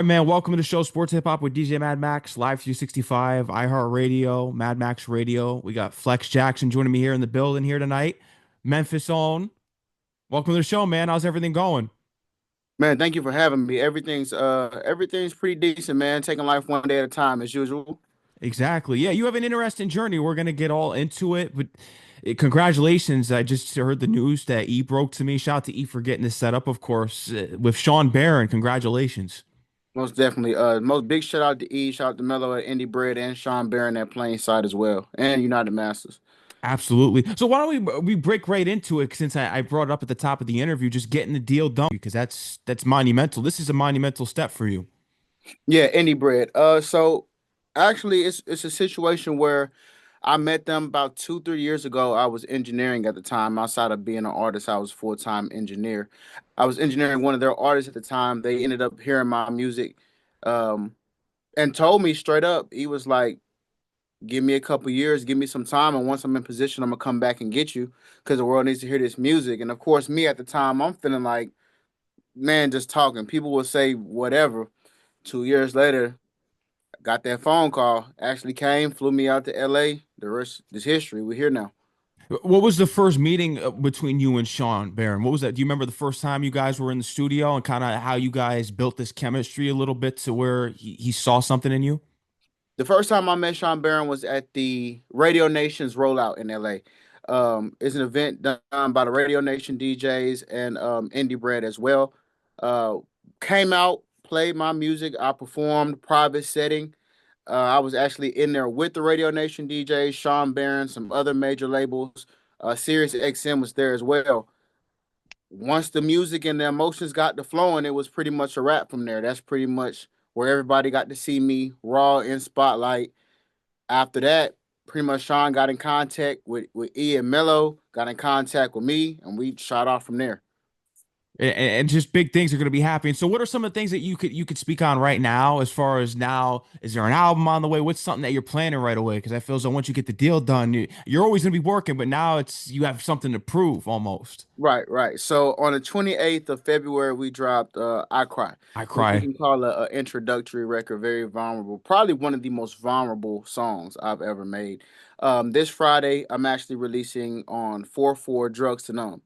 Hey, man, welcome to the show, Sports Hip Hop with DJ Mad Max, Live 365, iHeartRadio, Mad Max Radio. We got Flex Jaxn joining me here in the building here tonight. Memphis own. Welcome to the show, man. How's everything going? Man, thank you for having me. Everything's pretty decent, man. Taking life one day at a time as usual. Exactly. Yeah, you have an interesting journey. We're gonna get all into it, but congratulations. I just heard the news that E broke to me. Shout out to E for getting this set up, of course, with Shawn Barron. Congratulations. Most definitely. Most big shout out to E, shout out to Mello at Indie Bread and Shawn Barron at Plain Side as well. And United Masters. Absolutely. So why don't we break right into it since I brought it up at the top of the interview, just getting the deal done because that's monumental. This is a monumental step for you. Yeah, Indie Bread. So actually it's a situation where I met them about 2, 3 years ago. I was engineering at the time. Outside of being an artist, I was full-time engineer. I was engineering one of their artists at the time. They ended up hearing my music, um, and told me straight up, he was like, give me a couple years, give me some time, and once I'm in position, I'm gonna come back and get you because the world needs to hear this music. And of course, me at the time, I'm feeling like, man, just talking. People will say whatever. 2 years later, I got that phone call. Actually came, flew me out to LA. The rest is history. We're here now. What was the first meeting between you and Shawn Barron? What was that? Do you remember the first time you guys were in the studio and kind of how you guys built this chemistry a little bit to where he saw something in you? The first time I met Shawn Barron was at the Radio Nation's rollout in LA. It's an event done by the Radio Nation DJs and Indie Bread as well. Uh, Came out, played my music. I performed private setting. I was actually in there with the Radio Nation DJs, Shawn Barron, some other major labels. Sirius XM was there as well. Once the music and the emotions got to flowing, it was pretty much a wrap from there. That's pretty much where everybody got to see me raw in spotlight. After that, pretty much Shawn got in contact with E and Mello, got in contact with me, and we shot off from there. And just big things are going to be happening. So, what are some of the things that you could speak on right now? As far as now, is there an album on the way? What's something that you're planning right away? Because I feel as though once you get the deal done, you're always going to be working, but now it's you have something to prove almost. Right, right. So on the 28th of February, we dropped I Cry, I which you cry. can call a introductory record, very vulnerable, probably one of the most vulnerable songs I've ever made. This Friday, I'm actually releasing on 4/4 Drugs to Numb,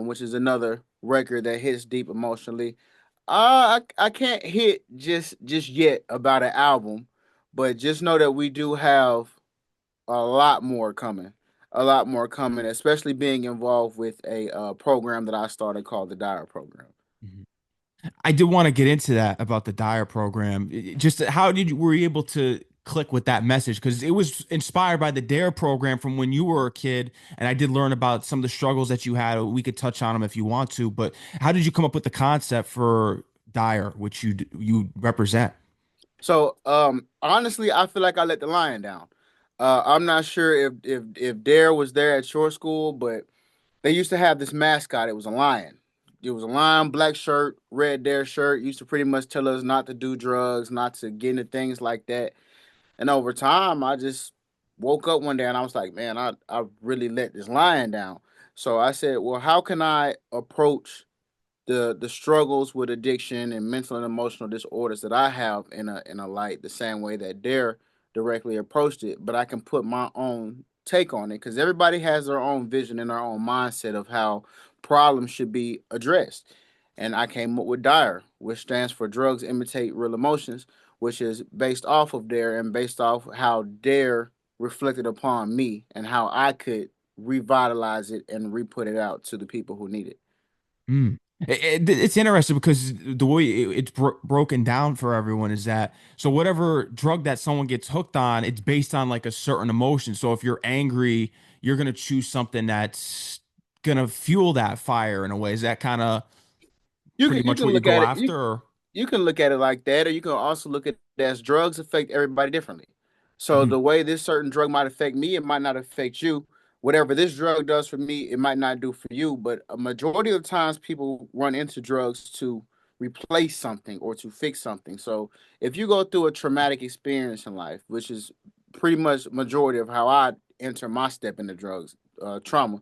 which is another record that hits deep emotionally. I can't hit just yet about an album, but just know that we do have a lot more coming. A lot more coming, especially being involved with a program that I started called the D.I.R.E program. I did want to get into that about the D.I.R.E program. Just how did you were you able to click with that message? Because it was inspired by the D.I.R.E program from when you were a kid, and I did learn about some of the struggles that you had. We could touch on them if you want to, but how did you come up with the concept for D.I.R.E, which you represent? So honestly, I feel like I let the lion down. I'm not sure if D.I.R.E was there at your school, but they used to have this mascot. It was a lion. It was a lion, black shirt, red D.I.R.E shirt. Used to pretty much tell us not to do drugs, not to get into things like that. And over time, I just woke up one day and I was like, man, I really let this lion down. So I said, well, how can I approach the struggles with addiction and mental and emotional disorders that I have in a light the same way that they're directly approached it, but I can put my own take on it because everybody has their own vision and their own mindset of how problems should be addressed. And I came up with DIRE, which stands for Drugs Imitate Real Emotions, which is based off of DARE and based off how DARE reflected upon me and how I could revitalize it and re-put it out to the people who need it. Mm. It's interesting because the way it's broken down for everyone is that so whatever drug that someone gets hooked on, it's based on like a certain emotion. So if you're angry, you're gonna choose something that's gonna fuel that fire in a way. Is that kind of pretty You much can what you look go at it after? Or? you can look at it like that, or you can also look at it as drugs affect everybody differently. So Mhm. the way this certain drug might affect me, it might not affect you. Whatever this drug does for me, it might not do for you. But a majority of the times, people run into drugs to replace something or to fix something. So if you go through a traumatic experience in life, which is pretty much majority of how I enter my step into drugs, trauma.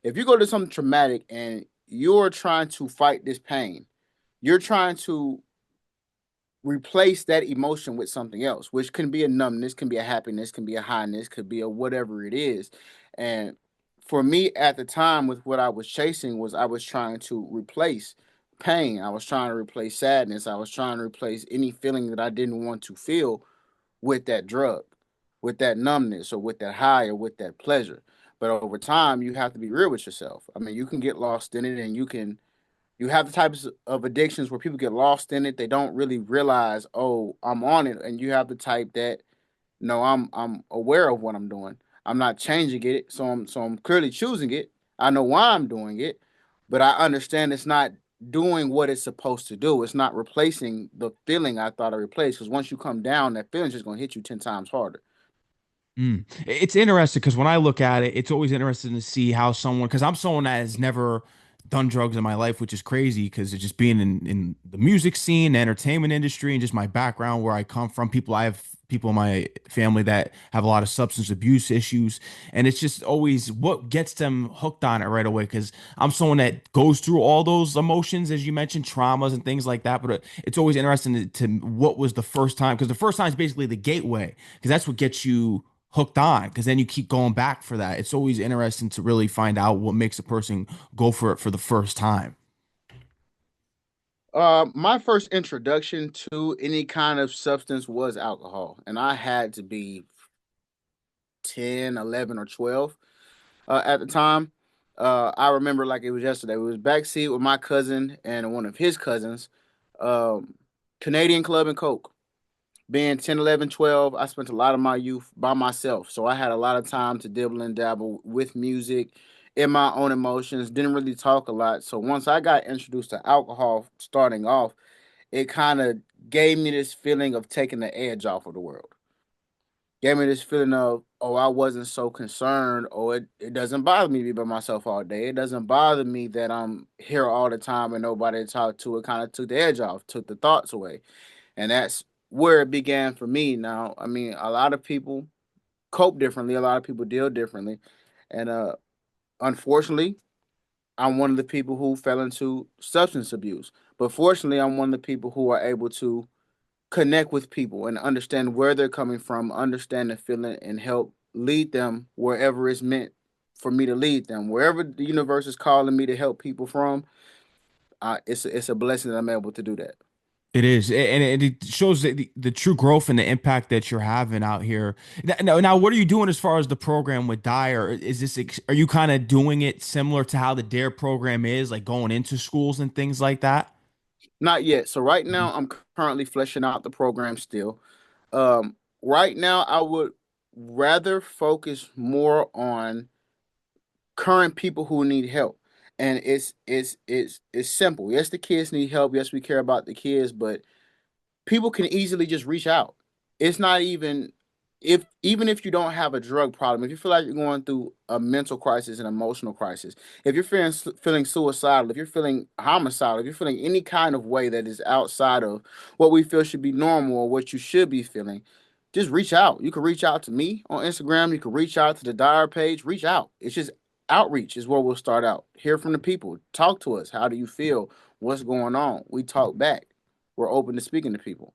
If you go to something traumatic and you're trying to fight this pain, you're trying to replace that emotion with something else, which can be a numbness, can be a happiness, can be a highness, could be a whatever it is. And for me at the time, with what I was chasing, was I was trying to replace pain. I was trying to replace sadness. I was trying to replace any feeling that I didn't want to feel with that drug, with that numbness, or with that high, or with that pleasure. But over time, you have to be real with yourself. I mean, you can get lost in it, and you have the types of addictions where people get lost in it. They don't really realize, oh, I'm on it. And you have the type that, no, I'm aware of what I'm doing. I'm not changing it. So I'm clearly choosing it. I know why I'm doing it, but I understand it's not doing what it's supposed to do. It's not replacing the feeling I thought I replaced. Because once you come down, that feeling's just gonna hit you 10 times harder. Mm. It's interesting because when I look at it, it's always interesting to see how someone, because I'm someone that has never done drugs in my life, which is crazy because it's just being in the music scene, the entertainment industry, and just my background where I come from. I have people in my family that have a lot of substance abuse issues, and it's just always what gets them hooked on it right away. Because I'm someone that goes through all those emotions, as you mentioned, traumas and things like that. But it's always interesting to what was the first time, because the first time is basically the gateway, because that's what gets you hooked on, because then you keep going back for that. It's always interesting to really find out what makes a person go for it for the first time. My first introduction to any kind of substance was alcohol, and I had to be 10, 11, or 12 at the time. I remember like it was yesterday. We was backseat with my cousin and one of his cousins, um, Canadian Club and Coke. Being 10, 11, 12, I spent a lot of my youth by myself. So I had a lot of time to dibble and dabble with music, in my own emotions, didn't really talk a lot. So once I got introduced to alcohol starting off, it kind of gave me this feeling of taking the edge off of the world. Gave me this feeling of, oh, I wasn't so concerned, or it doesn't bother me to be by myself all day. It doesn't bother me that I'm here all the time and nobody to talk to. It kind of took the edge off, took the thoughts away. And that's where it began for me. Now, I mean, a lot of people cope differently, a lot of people deal differently. And unfortunately, I'm one of the people who fell into substance abuse. But fortunately, I'm one of the people who are able to connect with people and understand where they're coming from, understand the feeling, and help lead them wherever it's meant for me to lead them. Wherever the universe is calling me to help people from, it's a blessing that I'm able to do that. It is, and it shows the true growth and the impact that you're having out here. Now, what are you doing as far as the program with D.I.R.E? Is this, are you kind of doing it similar to how the D.A.R.E program is, like going into schools and things like that? Not yet. So right Mhm. now, I'm currently fleshing out the program still. Right now, I would rather focus more on current people who need help. And it's simple. Yes, the kids need help. Yes, we care about the kids, but people can easily just reach out. It's not even if even if you don't have a drug problem, if you feel like you're going through a mental crisis, an emotional crisis, if you're feeling suicidal, if you're feeling homicidal, if you're feeling any kind of way that is outside of what we feel should be normal or what you should be feeling, just reach out. You can reach out to me on Instagram. You can reach out to the D.I.R.E page. Reach out. It's just outreach is where we'll start out. Hear from the people. Talk to us. How do you feel? What's going on? We talk back. We're open to speaking to people.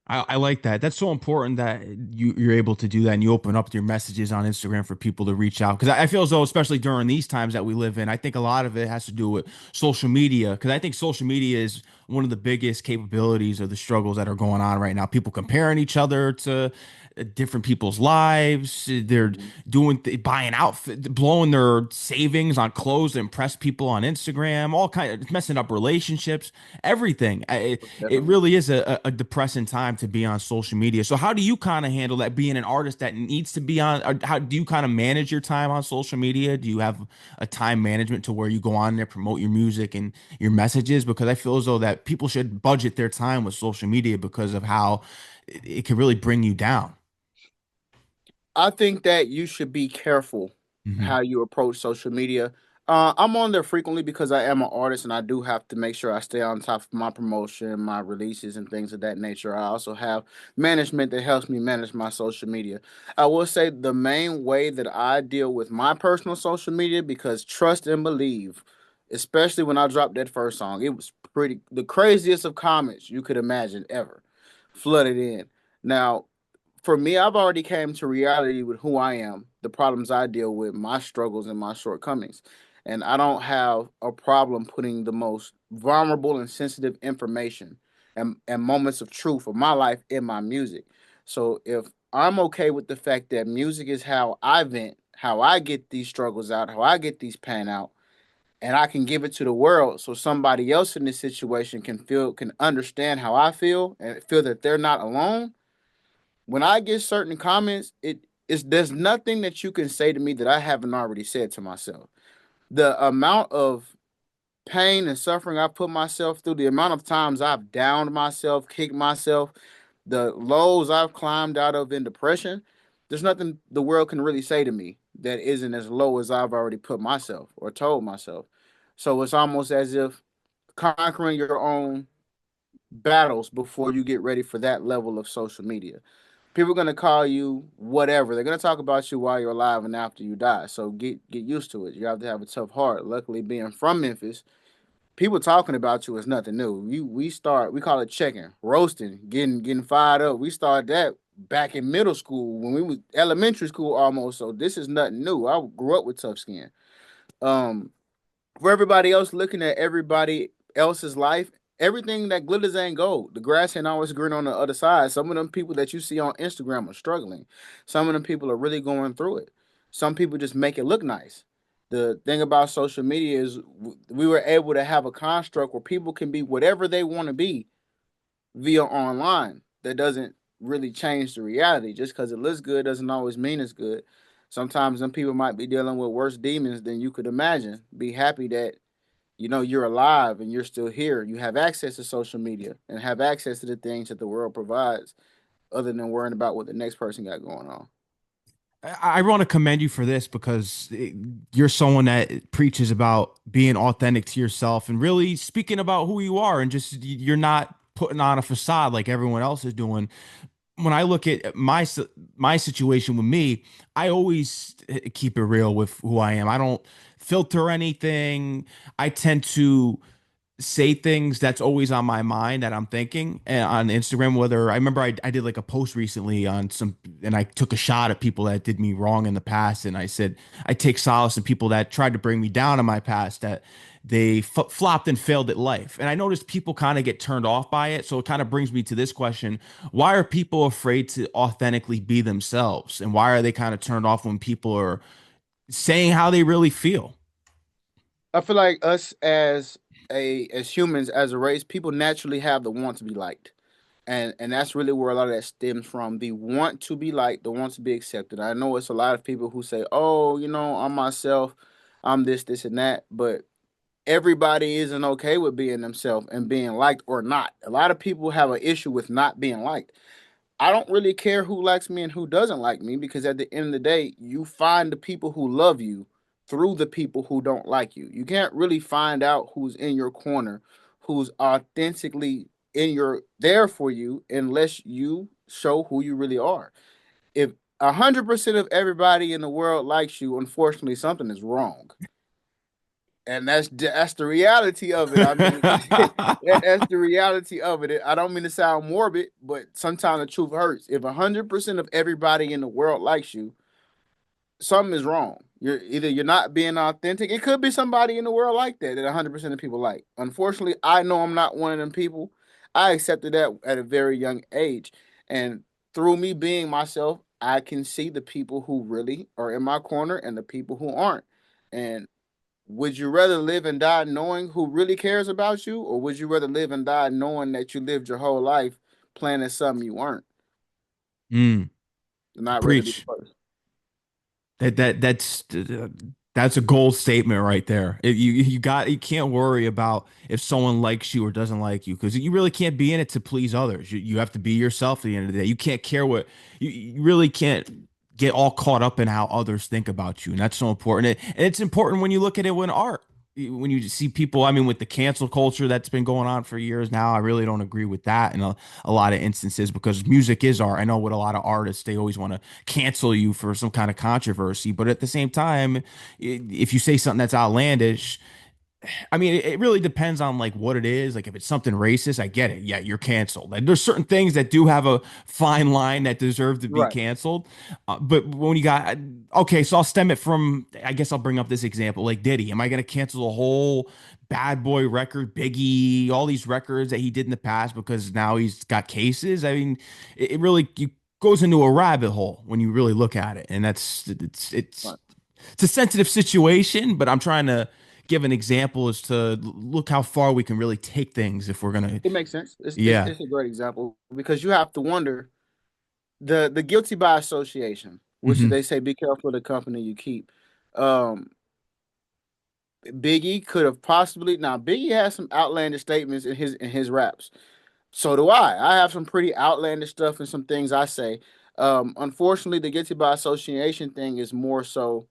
I like that. That's so important that you're able to do that and you open up your messages on Instagram for people to reach out. Because I feel as though, especially during these times that we live in, I think a lot of it has to do with social media. Because I think social media is one of the biggest capabilities of the struggles that are going on right now. People comparing each other to different people's lives. They're Mhm. buying outfit, blowing their savings on clothes to impress people on Instagram. All kind of messing up relationships, everything. It Definitely. really is a depressing time to be on social media. So how do you kind of handle that, being an artist that needs to be on, or how do you kind of manage your time on social media? Do you have a time management to where you go on there, promote your music and your messages? Because I feel as though that people should budget their time with social media because of how it can really bring you down. I think that you should be careful Hmm. how you approach social media. I'm on there frequently because I am an artist and I do have to make sure I stay on top of my promotion, my releases, and things of that nature. I also have management that helps me manage my social media. I will say the main way that I deal with my personal social media, because trust and believe, especially when I dropped that first song. It was pretty the craziest of comments you could imagine ever flooded in. Now, for me, I've already came to reality with who I am, the problems I deal with, my struggles and my shortcomings. And I don't have a problem putting the most vulnerable and sensitive information and moments of truth of my life in my music. So if I'm okay with the fact that music is how I vent, how I get these struggles out, how I get these pain out, and I can give it to the world so somebody else in this situation can understand how I feel and feel that they're not alone. When I get certain comments, it is there's nothing that you can say to me that I haven't already said to myself. The amount of pain and suffering I put myself through, the amount of times I've downed myself, kicked myself, the lows I've climbed out of in depression, there's nothing the world can really say to me that isn't as low as I've already put myself or told myself. So it's almost as if conquering your own battles before you get ready for that level of social media. People are gonna call you whatever. They're gonna talk about you while you're alive and after you die. So get used to it. You have to have a tough heart. Luckily, being from Memphis, people talking about you is nothing new. We call it checking, roasting, getting fired up. We started that back in middle school when we was elementary school almost. So this is nothing new. I grew up with tough skin. Um, for everybody else looking at everybody else's life, everything that glitters ain't gold. The grass ain't always green on the other side. Some of them people that you see on Instagram are struggling. Some of them people are really going through it. Some people just make it look nice. The thing about social media is we were able to have a construct where people can be whatever they want to be via online. That doesn't really change the reality. Just because it looks good doesn't always mean it's good. Sometimes some people might be dealing with worse demons than you could imagine. Be happy that you're alive and you're still here. You have access to social media and have access to the things that the world provides, other than worrying about what the next person got going on. I want to commend you for this because you're someone that preaches about being authentic to yourself and really speaking about who you are and just you're not putting on a facade like everyone else is doing. When I look at my situation with me, I always keep it real with who I am. I don't filter anything. I tend to say things that's always on my mind that I'm thinking on Instagram. Whether I remember I did like a post recently on some, and I took a shot at people that did me wrong in the past. And I said, I take solace in people that tried to bring me down in my past, that they flopped and failed at life. And I noticed people kind of get turned off by it. So it kind of brings me to this question. Why are people afraid to authentically be themselves? And why are they kind of turned off when people are saying how they really feel? I feel like us as humans, as a race, people naturally have the want to be liked. And that's really where a lot of that stems from. The want to be liked, the want to be accepted. I know it's a lot of people who say, "Oh, I'm myself, I'm this, and that," but everybody isn't okay with being themselves and being liked or not. A lot of people have an issue with not being liked. I don't really care who likes me and who doesn't like me, because at the end of the day, you find the people who love you through the people who don't like you. You can't really find out who's in your corner, who's authentically in your there for you, unless you show who you really are. If 100% of everybody in the world likes you, unfortunately, something is wrong, and that's the reality of it. I mean, that's the reality of it. I don't mean to sound morbid, but sometimes the truth hurts. If 100% of everybody in the world likes you, something is wrong. You're not being authentic. It could be somebody in the world like that 100% of people like. Unfortunately, I know I'm not one of them people. I accepted that at a very young age, and through me being myself, I can see the people who really are in my corner and the people who aren't. And would you rather live and die knowing who really cares about you, or would you rather live and die knowing that you lived your whole life playing as something you weren't? Mm, And I'd rather be the preach. first. That's a gold statement right there. You can't worry about if someone likes you or doesn't like you because you really can't be in it to please others. You have to be yourself at the end of the day. You can't care what you really can't get all caught up in how others think about you, and that's so important. And it's important when you look at it when art. When you see people, I mean, with the cancel culture that's been going on for years now, I really don't agree with that in a lot of instances because music is art. I know with a lot of artists, they always want to cancel you for some kind of controversy, but at the same time, if you say something that's outlandish, I mean, it really depends on like what it is. Like if it's something racist, I get it. Yeah, you're canceled. And there's certain things that do have a fine line that deserve to be Right. canceled. But when you got okay, so I'll stem it from. I guess I'll bring up this example, like Diddy. Am I going to cancel the whole Bad Boy record, Biggie, all these records that he did in the past because now he's got cases? I mean, it really goes into a rabbit hole when you really look at it, and Right. it's a sensitive situation, but I'm trying to give an example as to look how far we can really take things if we're gonna, It makes sense. yeah. It's a great example because you have to wonder the guilty by association, which Hmm. they say be careful of the company you keep. Um, Biggie could have possibly now Biggie has some outlandish statements in his raps. So do I. I have some pretty outlandish stuff and some things I say. Unfortunately, the guilty by association thing is more so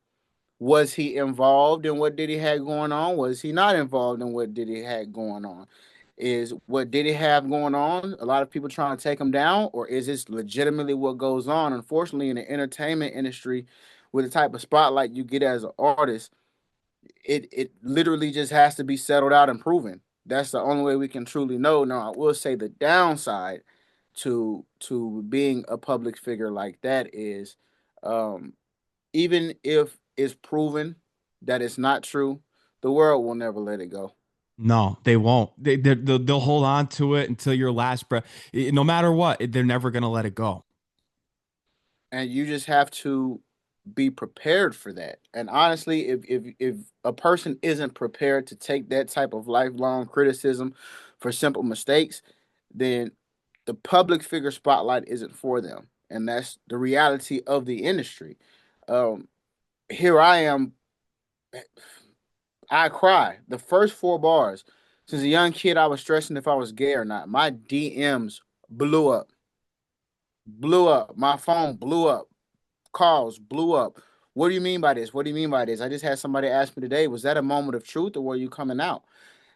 was he involved in what Diddy had going on? Was he not involved in what Diddy had going on? Is what Diddy have going on? A lot of people trying to take him down, or is this legitimately what goes on? Unfortunately, in the entertainment industry, with the type of spotlight you get as an artist, it literally just has to be settled out and proven. That's the only way we can truly know. Now, I will say the downside to being a public figure like that is, um, even if it's proven that it's not true, the world will never let it go. No, they won't. They'll hold on to it until your last breath. No matter what, they're never gonna let it go. And you just have to be prepared for that. And honestly, if a person isn't prepared to take that type of lifelong criticism for simple mistakes, then the public figure spotlight isn't for them. And that's the reality of the industry. Um, Here I am, I cry. The first four bars. Since a young kid, I was stressing if I was gay or not. My DMs blew up, blew up. My phone blew up. Calls blew up. What do you mean by this? What do you mean by this? I just had somebody ask me today, was that a moment of truth or were you coming out?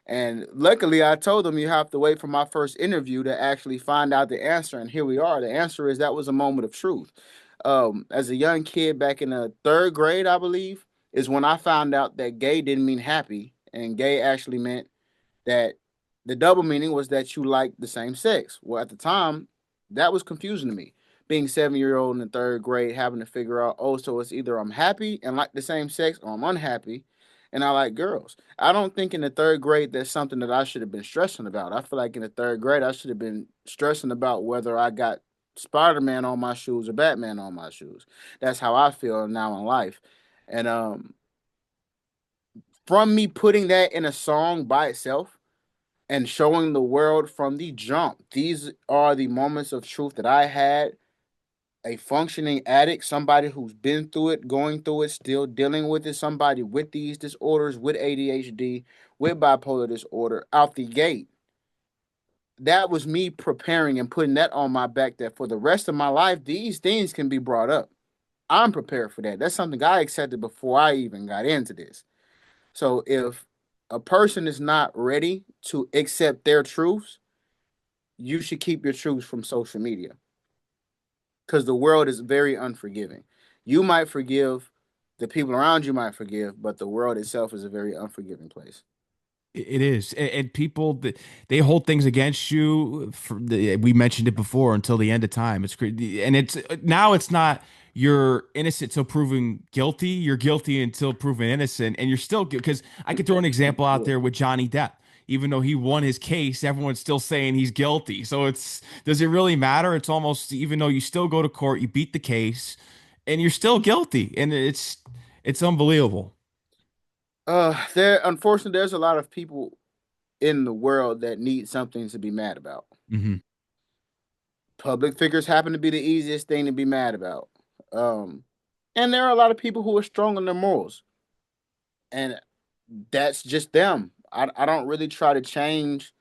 And luckily, I told them you have to wait for my first interview to actually find out the answer. And here we are. The answer is that was a moment of truth. As a young kid back in the third grade, I believe, is when I found out that gay didn't mean happy, and gay actually meant that the double meaning was that you like the same sex. Well, at the time, that was confusing to me. Being 7 year old in the third grade, having to figure out, oh, so it's either I'm happy and like the same sex, or I'm unhappy and I like girls. I don't think in the third grade that's something that I should have been stressing about. I feel like in the third grade I should have been stressing about whether I got Spider Man on my shoes or Batman on my shoes. That's how I feel now in life. And from me putting that in a song by itself, and showing the world from the jump. These are the moments of truth that I had. A functioning addict, somebody who's been through it, going through it, still dealing with it, somebody with these disorders, with ADHD, with bipolar disorder, out the gate. That was me preparing and putting that on my back that for the rest of my life, these things can be brought up. I'm prepared for that. That's something I accepted before I even got into this. So if a person is not ready to accept their truths, you should keep your truths from social media because the world is very unforgiving. You might forgive, the people around you might forgive, but the world itself is a very unforgiving place. It is, and people they hold things against you. We mentioned it before until the end of time. It's crazy, and it's now it's not you're innocent till proven guilty. You're guilty until proven innocent, and you're still because I could throw an example out Yeah. there with Johnny Depp. Even though he won his case, everyone's still saying he's guilty. So it's does it really matter? It's almost even though you still go to court, you beat the case, and you're still guilty, and it's unbelievable. There unfortunately there's a lot of people in the world that need something to be mad about. Hmm. Public figures happen to be the easiest thing to be mad about. Um, and there are a lot of people who are strong on their morals, and that's just them. I don't really try to change,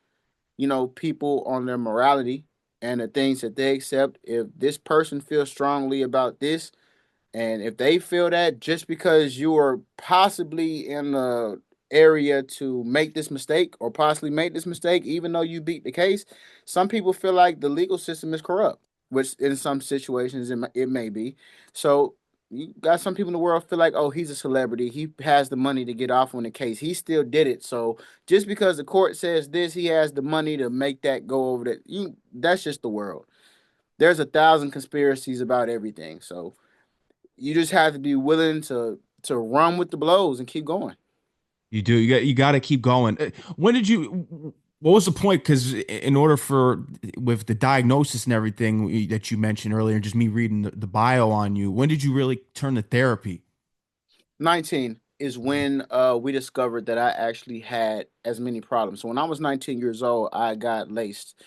people on their morality and the things that they accept. If this person feels strongly about this, and if they feel that just because you are possibly in the area to make this mistake or possibly make this mistake, even though you beat the case, some people feel like the legal system is corrupt, which in some situations it may be. So You got some people in the world feel like, oh, he's a celebrity. He has the money to get off on the case. He still did it. So just because the court says this, he has the money to make that go over that. That's just the world. There's 1,000 conspiracies about everything. So you just have to be willing to run with the blows and keep going. You do. You got to keep going. When did you? What was the point? Because in order for with the diagnosis and everything that you mentioned earlier, and just me reading the bio on you, when did you really turn to therapy? 19 is when we discovered that I actually had as many problems. So when I was 19 years old, I got laced.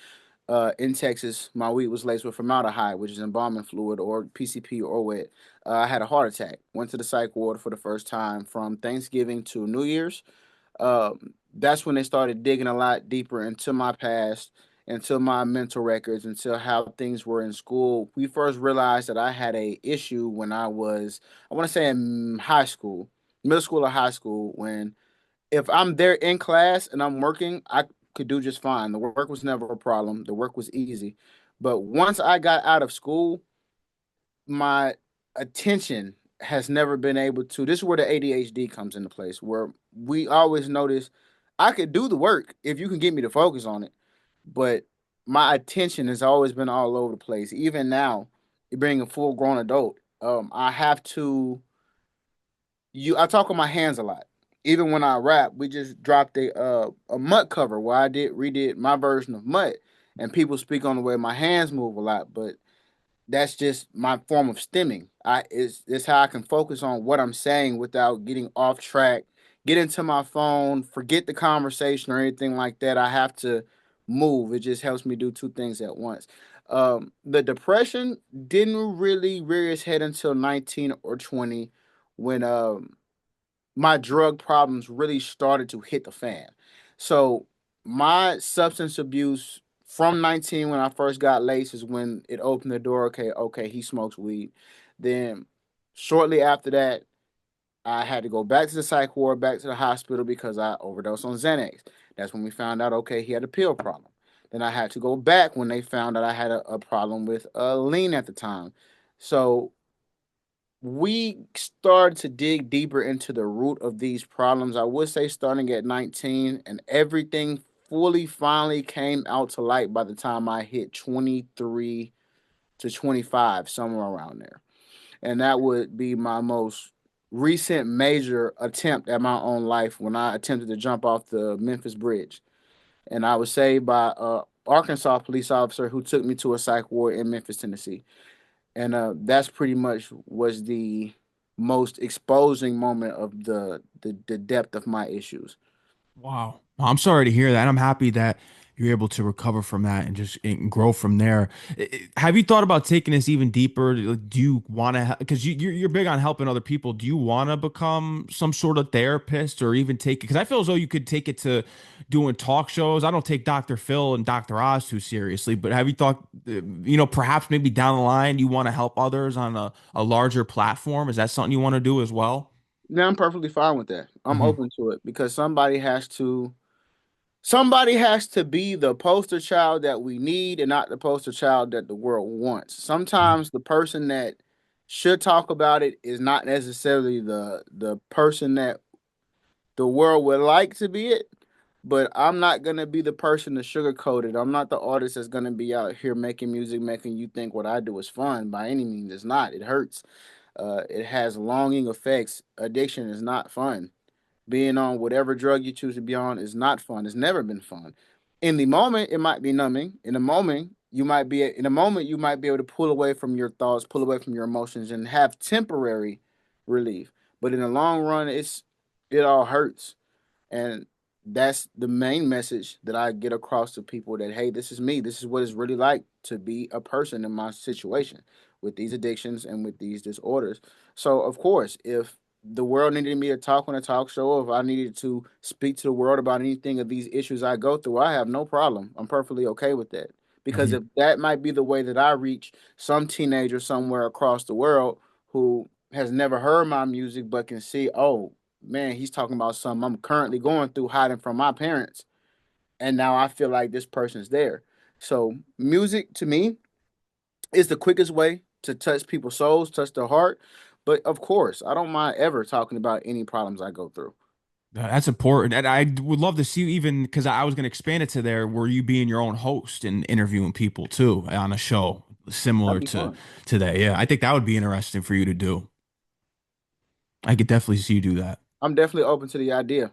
In Texas, my weed was laced with formaldehyde, which is embalming fluid or PCP or wet. I had a heart attack. Went to the psych ward for the first time from Thanksgiving to New Year's. That's when they started digging a lot deeper into my past, into my mental records, into how things were in school. We first realized that I had a issue when I want to say in high school, middle school or high school, when if I'm there in class and I'm working, I could do just fine. The work was never a problem. The work was easy. But once I got out of school, my attention has never been able to. This is where the ADHD comes into place, where we always notice I could do the work if you can get me to focus on it, but my attention has always been all over the place. Even now, being a full grown adult, I have to. I talk with my hands a lot. Even when I rap, we just dropped a Mutt cover where I did redid my version of Mutt, and people speak on the way my hands move a lot, but that's just my form of stemming. It's how I can focus on what I'm saying without getting off track, get into my phone, forget the conversation or anything like that. I have to move. It just helps me do two things at once. The depression didn't really rear its head until 19 or 20 when my drug problems really started to hit the fan. So my substance abuse from 19 when I first got laced is when it opened the door. Okay, okay, he smokes weed. Then shortly after that, I had to go back to the psych ward, back to the hospital because I overdosed on Xanax. That's when we found out, okay, he had a pill problem. Then I had to go back when they found out I had a problem with lean at the time. So we started to dig deeper into the root of these problems. I would say starting at 19, and everything fully finally came out to light by the time I hit 23 to 25, somewhere around there. And that would be my most recent major attempt at my own life when I attempted to jump off the Memphis bridge. And I was saved by a Arkansas police officer who took me to a psych ward in Memphis, Tennessee. And that's pretty much was the most exposing moment of the depth of my issues. Wow. Well, I'm sorry to hear that. I'm happy that you're able to recover from that and just and grow from there. Have you thought about taking this even deeper? Do you want to, because you're big on helping other people. Do you want to become some sort of therapist or even take it? Because I feel as though you could take it to doing talk shows. I don't take Dr. Phil and Dr. Oz too seriously, but have you thought, perhaps maybe down the line you want to help others on a larger platform? Is that something you want to do as well? Now I'm perfectly fine with that. I'm Hmm. open to it because somebody has to be the poster child that we need and not the poster child that the world wants. Sometimes the person that should talk about it is not necessarily the person that the world would like to be it, but I'm not gonna be the person to sugarcoat it. I'm not the artist that's gonna be out here making music, making you think what I do is fun. By any means, it's not. It hurts. It has longing effects. Addiction is not fun. Being on whatever drug you choose to be on is not fun. It's never been fun. In the moment, it might be numbing. In a moment you might be able to pull away from your thoughts, pull away from your emotions, and have temporary relief. But in the long run, it all hurts. And that's the main message that I get across to people that, hey, this is me. This is what it's really like to be a person in my situation with these addictions and with these disorders. So, of course, if the world needed me to talk on a talk show, or if I needed to speak to the world about anything of these issues I go through, I have no problem. I'm perfectly okay with that. Because if that might be the way that I reach some teenager somewhere across the world who has never heard my music but can see, oh, man, he's talking about something I'm currently going through, hiding from my parents, and now I feel like this person's there. So music to me is the quickest way to touch people's souls, touch their heart. But of course, I don't mind ever talking about any problems I go through. That's important. And I would love to see you even because I was going to expand it to there where you being your own host and interviewing people too on a show That'd similar be fun. to that. Yeah, I think that would be interesting for you to do. I could definitely see you do that. I'm definitely open to the idea.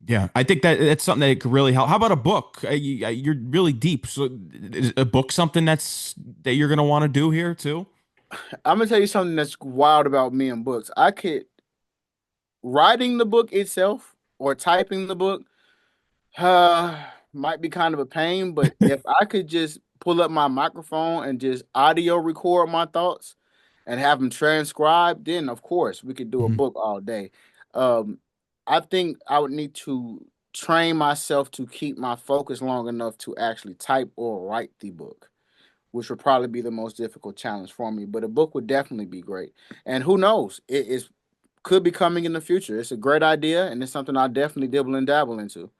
Yeah, I think that that's something that could really help. How about a book? You're really deep. So is a book something that you're going to want to do here too? I'm gonna tell you something that's wild about me and books. I could writing the book itself or typing the book might be kind of a pain, but if I could just pull up my microphone and just audio record my thoughts and have them transcribed, then of course we could do a Mhm. book all day. Um, I think I would need to train myself to keep my focus long enough to actually type or write the book, which would probably be the most difficult challenge for me. But a book would definitely be great. And who knows? It is could be coming in the future. It's a great idea, and it's something I definitely dibble and dabble into.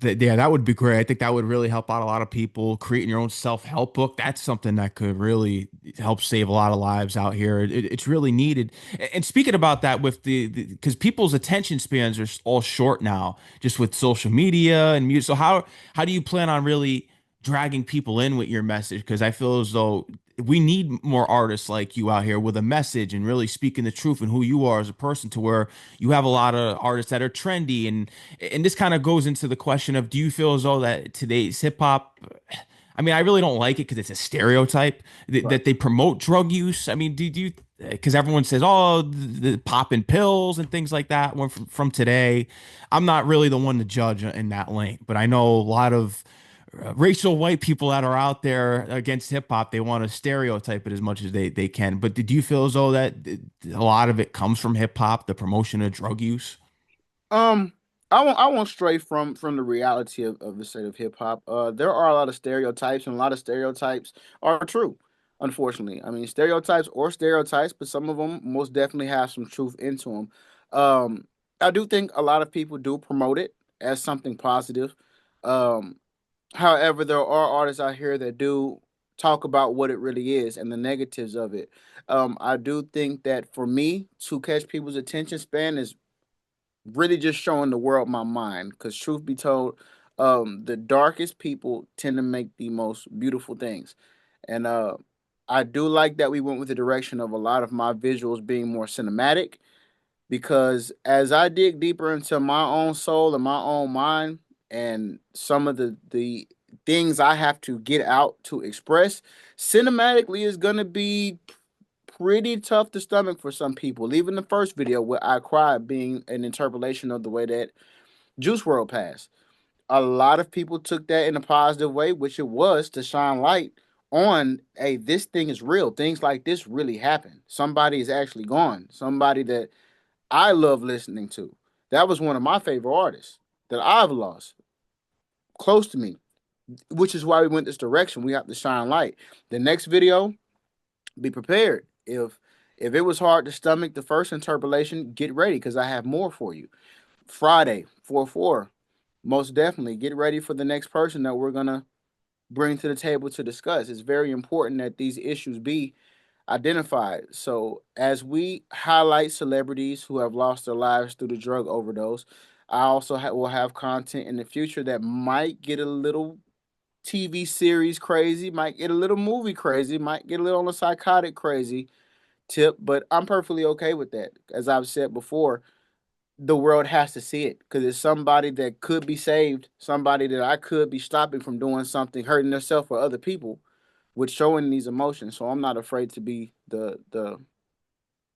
Yeah, that would be great. I think that would really help out a lot of people. Creating your own self-help book, that's something that could really help save a lot of lives out here. It's really needed. And speaking about that with because people's attention spans are all short now, just with social media and music. So how do you plan on really dragging people in with your message? Because I feel as though we need more artists like you out here with a message and really speaking the truth and who you are as a person to where you have a lot of artists that are trendy and this kind of goes into the question of do you feel as though that today's hip hop, I mean, I really don't like it because it's a stereotype Right. that they promote drug use. I mean, do you, because everyone says, oh, the popping pills and things like that went from today. I'm not really the one to judge in that lane, but I know a lot of racial white people that are out there against hip hop. They want to stereotype it as much as they can. But did you feel as though that a lot of it comes from hip hop, the promotion of drug use? Um, I won't stray from the reality of the state of hip hop. There are a lot of stereotypes, and a lot of stereotypes are true. Unfortunately, I mean stereotypes, but some of them most definitely have some truth into them. I do think a lot of people do promote it as something positive. Um, However, there are artists out here that do talk about what it really is and the negatives of it. I do think that for me to catch people's attention span is really just showing the world my mind. Because truth be told, the darkest people tend to make the most beautiful things, and I do like that we went with the direction of a lot of my visuals being more cinematic. Because as I dig deeper into my own soul and my own mind, and some of the things I have to get out to express, cinematically is gonna be pretty tough to stomach for some people. Even the first video where I cried being an interpolation of the way that Juice World passed. A lot of people took that in a positive way, which it was to shine light on, hey, this thing is real. Things like this really happen. Somebody is actually gone. Somebody that I love listening to. That was one of my favorite artists that I've lost close to me, which is why we went this direction. We have to shine light. The next video, be prepared. If it was hard to stomach the first interpolation, get ready because I have more for you. Friday, 4-4. Most definitely get ready for the next person that we're gonna bring to the table to discuss. It's very important that these issues be identified. So as we highlight celebrities who have lost their lives through the drug overdose, I also will have content in the future that might get a little TV series crazy, might get a little movie crazy, might get a little on the psychotic crazy tip, but I'm perfectly okay with that. As I've said before, the world has to see it because it's somebody that could be saved, somebody that I could be stopping from doing something, hurting themselves or other people with showing these emotions. So I'm not afraid to be the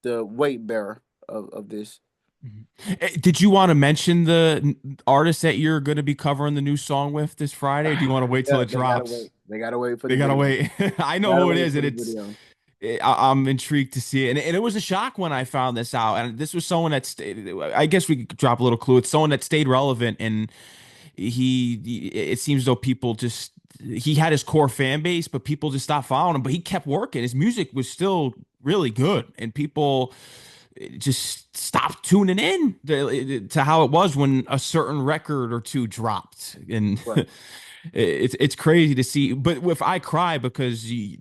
weight bearer of this. Mhm. Did you want to mention the artist that you're going to be covering the new song with this Friday, or do you want to wait till Yeah, it they gotta drops? wait. They gotta wait for the They gotta video. wait. I know Gotta who it wait is, for and the video. I'm intrigued to see it. And it was a shock when I found this out. And this was someone that stayed, I guess we could drop a little clue. It's someone that stayed relevant, and it seems though people just he had his core fan base, but people just stopped following him. But he kept working. His music was still really good, and people just stopped tuning in to how it was when a certain record or two dropped. And Right. it's crazy to see. But if I cry because you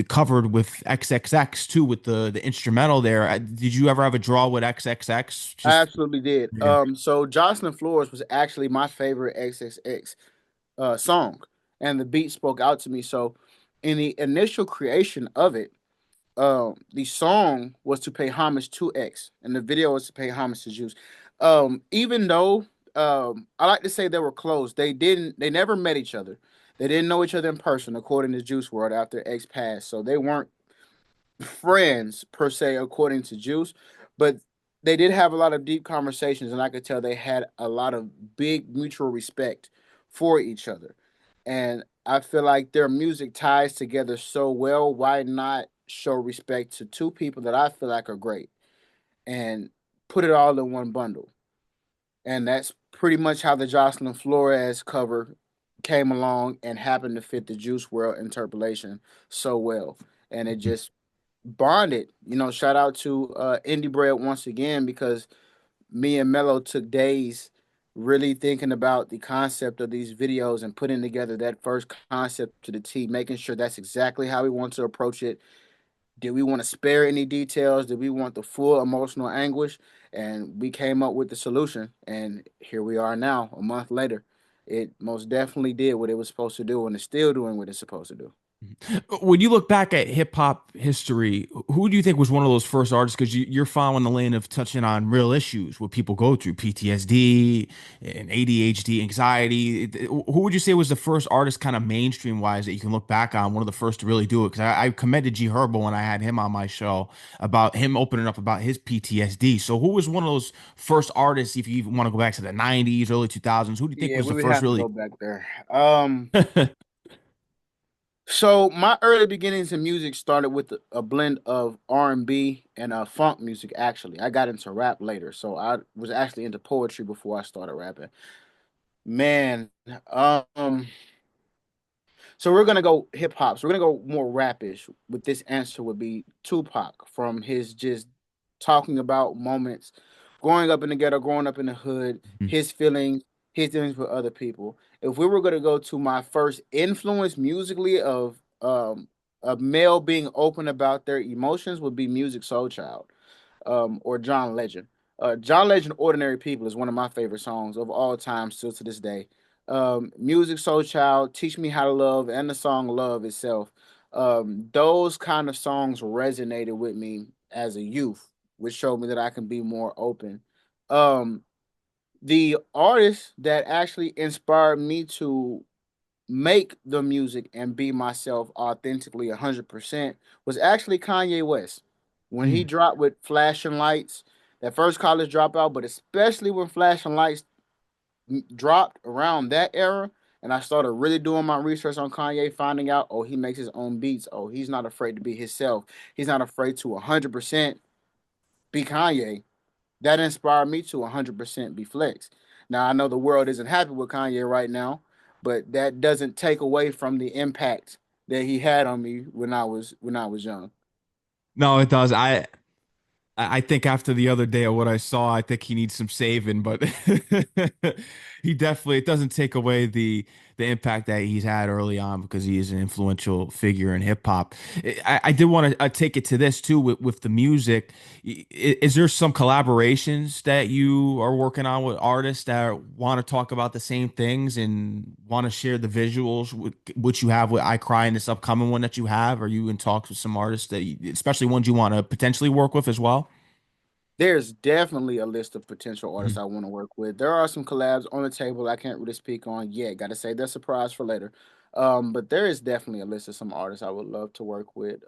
covered with XXX too with the instrumental there. Did you ever have a draw with XXX? I Just absolutely did. yeah. So Jocelyn Flores was actually my favorite XXX song, and the beat spoke out to me. So, in the initial creation of it, the song was to pay homage to X, and the video was to pay homage to Juice. Even though I like to say they were close, they never met each other. They didn't know each other in person, according to Juice World after X passed. So they weren't friends per se, according to Juice, but they did have a lot of deep conversations, and I could tell they had a lot of big mutual respect for each other. And I feel like their music ties together so well. Why not show respect to two people that I feel like are great and put it all in one bundle? And that's pretty much how the Jocelyn Flores cover came along and happened to fit the Juice World interpolation so well. And it just bonded. Shout out to Indie Bread once again, because me and Mello took days really thinking about the concept of these videos and putting together that first concept to the T, making sure that's exactly how we want to approach it. Did we want to spare any details? Did we want the full emotional anguish? And we came up with the solution. And here we are now, a month later. It most definitely did what it was supposed to do, and it's still doing what it's supposed to do. When you look back at hip hop history, who do you think was one of those first artists? Because you're following the lane of touching on real issues, what people go through, PTSD and ADHD, anxiety. Who would you say was the first artist, kind of mainstream wise, that you can look back on, one of the first to really do it? Because I commended G Herbo when I had him on my show about him opening up about his PTSD. So who was one of those first artists, if you even want to go back to the 90s, early 2000s, who do you think Yeah, was we the would first have to go really? back there. So my early beginnings in music started with a blend of R&B and funk music. Actually, I got into rap later, so I was actually into poetry before I started rapping. Man, um, so we're gonna go hip hop. So we're gonna go more rapish. With this answer would be Tupac, from his just talking about moments, growing up in the ghetto, growing up in the hood, his dealings with other people. If we were gonna go to my first influence musically of a male being open about their emotions, would be Music Soul Child, or John Legend. John Legend, "Ordinary People" is one of my favorite songs of all time, still to this day. Music Soul Child, "Teach Me How to Love," and the song "Love" itself. Those kind of songs resonated with me as a youth, which showed me that I can be more open. Um, the artist that actually inspired me to make the music and be myself authentically 100% was actually Kanye West. When he dropped with Flashing Lights, that first college dropout, but especially when Flashing Lights dropped around that era, and I started really doing my research on Kanye, finding out, oh, he makes his own beats. Oh, he's not afraid to be himself. He's not afraid to 100% be Kanye. That inspired me to 100% be Flex. Now, I know the world isn't happy with Kanye right now, but that doesn't take away from the impact that he had on me when I was young. No, it does. I think after the other day of what I saw, I think he needs some saving, but he definitely, it doesn't take away the impact that he's had early on because he is an influential figure in hip hop. I did want to take it to this too with the music. Is there some collaborations that you are working on with artists that want to talk about the same things and want to share the visuals with what you have with I Cry and this upcoming one that you have? Are you in talks with some artists that, especially ones you want to potentially work with as well? There's definitely a list of potential artists Mhm. I want to work with. There are some collabs on the table I can't really speak on yet. Got to say they're surprise for later. But there is definitely a list of some artists I would love to work with.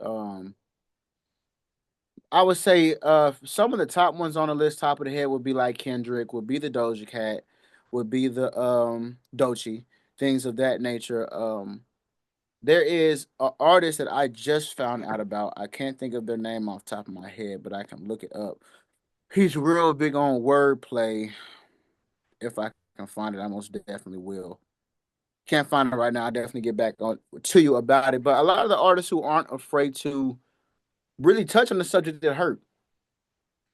I would say some of the top ones on the list, top of the head, would be like Kendrick, would be the Doja Cat, would be the Doechii, things of that nature. There is an artist that I just found out about. I can't think of their name off the top of my head, but I can look it up. He's real big on wordplay. If I can find it, I most definitely will. Can't find it right now. I'll definitely get back on to you about it. But a lot of the artists who aren't afraid to really touch on the subject that hurt,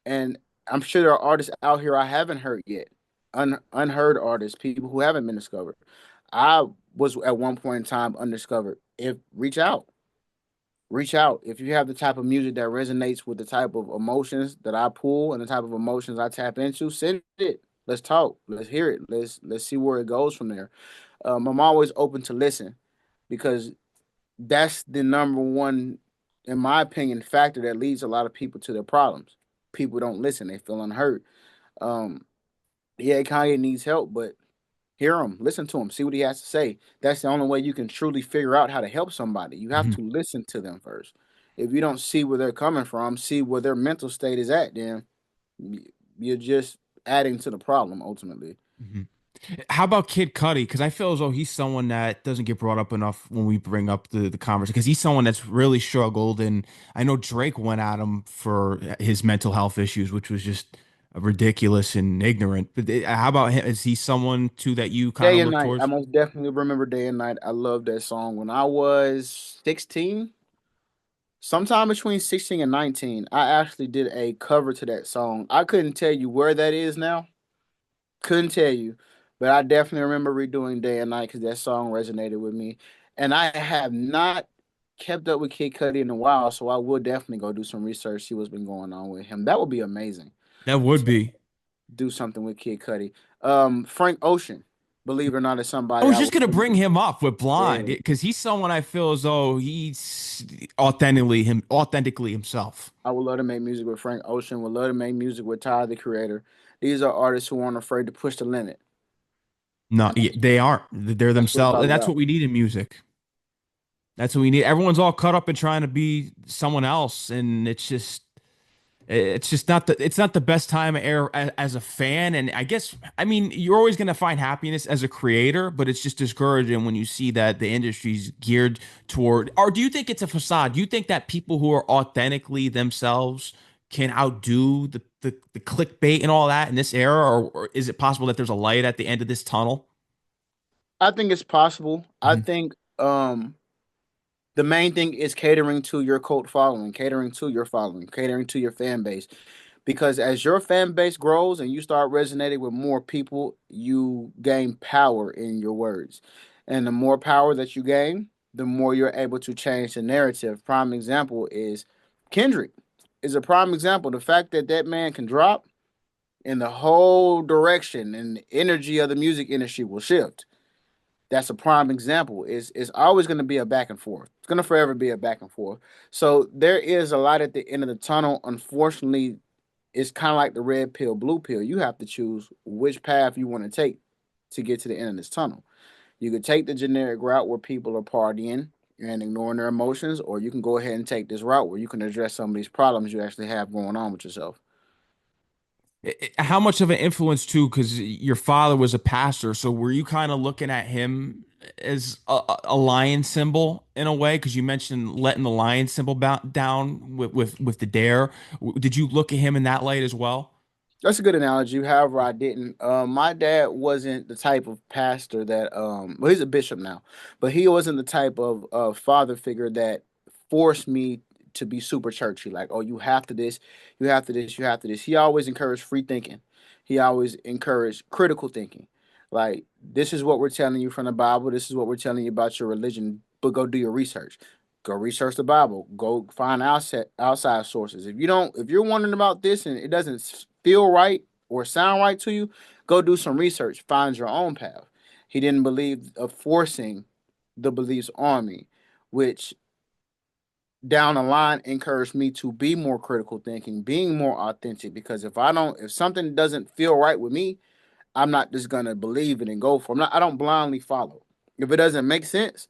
and I'm sure there are artists out here I haven't heard yet, unheard artists, people who haven't been discovered. I was at one point in time undiscovered. If reach out, reach out. If you have the type of music that resonates with the type of emotions that I pull and the type of emotions I tap into, send it. Let's talk. Let's hear it. Let's see where it goes from there. I'm always open to listen because that's the number one, in my opinion, factor that leads a lot of people to their problems. People don't listen; they feel unheard. Um, yeah, Kanye needs help, but hear him, listen to him, see what he has to say. That's the only way you can truly figure out how to help somebody. You have Mhm. to listen to them first. If you don't see where they're coming from, see where their mental state is at, then you're just adding to the problem ultimately. Mhm. How about Kid Cudi? Because I feel as though he's someone that doesn't get brought up enough when we bring up the conversation. Because he's someone that's really struggled, and I know Drake went at him for his mental health issues, which was just ridiculous and ignorant. But how about him? Is he someone too that you kind Day of and look night. I towards? most definitely remember Day and Night. I love that song. When I was 16, sometime between 16 and 19, I actually did a cover to that song. I couldn't tell you where that is now. Couldn't tell you, but I definitely remember redoing Day and Night because that song resonated with me. And I have not kept up with Kid Cudi in a while, so I will definitely go do some research, see what's been going on with him. That would be amazing That would to be. do something with Kid Cudi. Frank Ocean, believe it or not, is I somebody was I just would. gonna bring him up with Blind Yeah, because he's someone I feel as though he's authentically himself. I would love to make music with Frank Ocean. Would love to make music with Tyler, the Creator. These are artists who aren't afraid to push the limit, No, and yeah, they aren't. They're that's what it's themselves, all and that's about. what we need in music. That's what we need. Everyone's all caught up in trying to be someone else, and it's just not the best time era as a fan. And I guess I mean you're always gonna find happiness as a creator, but it's just discouraging when you see that the industry's geared toward. Or do you think it's a facade? Do you think that people who are authentically themselves can outdo the clickbait and all that in this era, or is it possible that there's a light at the end of this tunnel? I think it's possible. I Mhm. think the main thing is catering to your cult following, catering to your following, catering to your fan base. Because as your fan base grows and you start resonating with more people, you gain power in your words. And the more power that you gain, the more you're able to change the narrative. Prime example is Kendrick is a prime example. The fact that that man can drop and the whole direction and the energy of the music industry will shift. That's a prime example. Is always going to be a back and forth. It's going to forever be a back and forth. So there is a lot at the end of the tunnel. Unfortunately, it's kind of like the red pill, blue pill. You have to choose which path you want to take to get to the end of this tunnel. You could take the generic route where people are partying and ignoring their emotions, or you can go ahead and take this route where you can address some of these problems you actually have going on with yourself. How much of an influence too? Because your father was a pastor, so were you kind of looking at him as a lion symbol in a way? Because you mentioned letting the lion symbol down with the dare. Did you look at him in that light as well? That's a good analogy. However, I didn't. My dad wasn't the type of pastor that. Well, he's a bishop now, but he wasn't the type of father figure that forced me to be super churchy. Like, oh, you have to this, you have to this, you have to this. He always encouraged free thinking. He always encouraged critical thinking. Like, this is what we're telling you from the Bible. This is what we're telling you about your religion. But go do your research. Go research the Bible. Go find outside sources. If you're wondering about this and it doesn't feel right or sound right to you, go do some research. Find your own path. He didn't believe of forcing the beliefs on me, which down the line encouraged me to be more critical thinking, being more authentic. Because if something doesn't feel right with me, I'm not just gonna believe it and go for it. I don't blindly follow. If it doesn't make sense,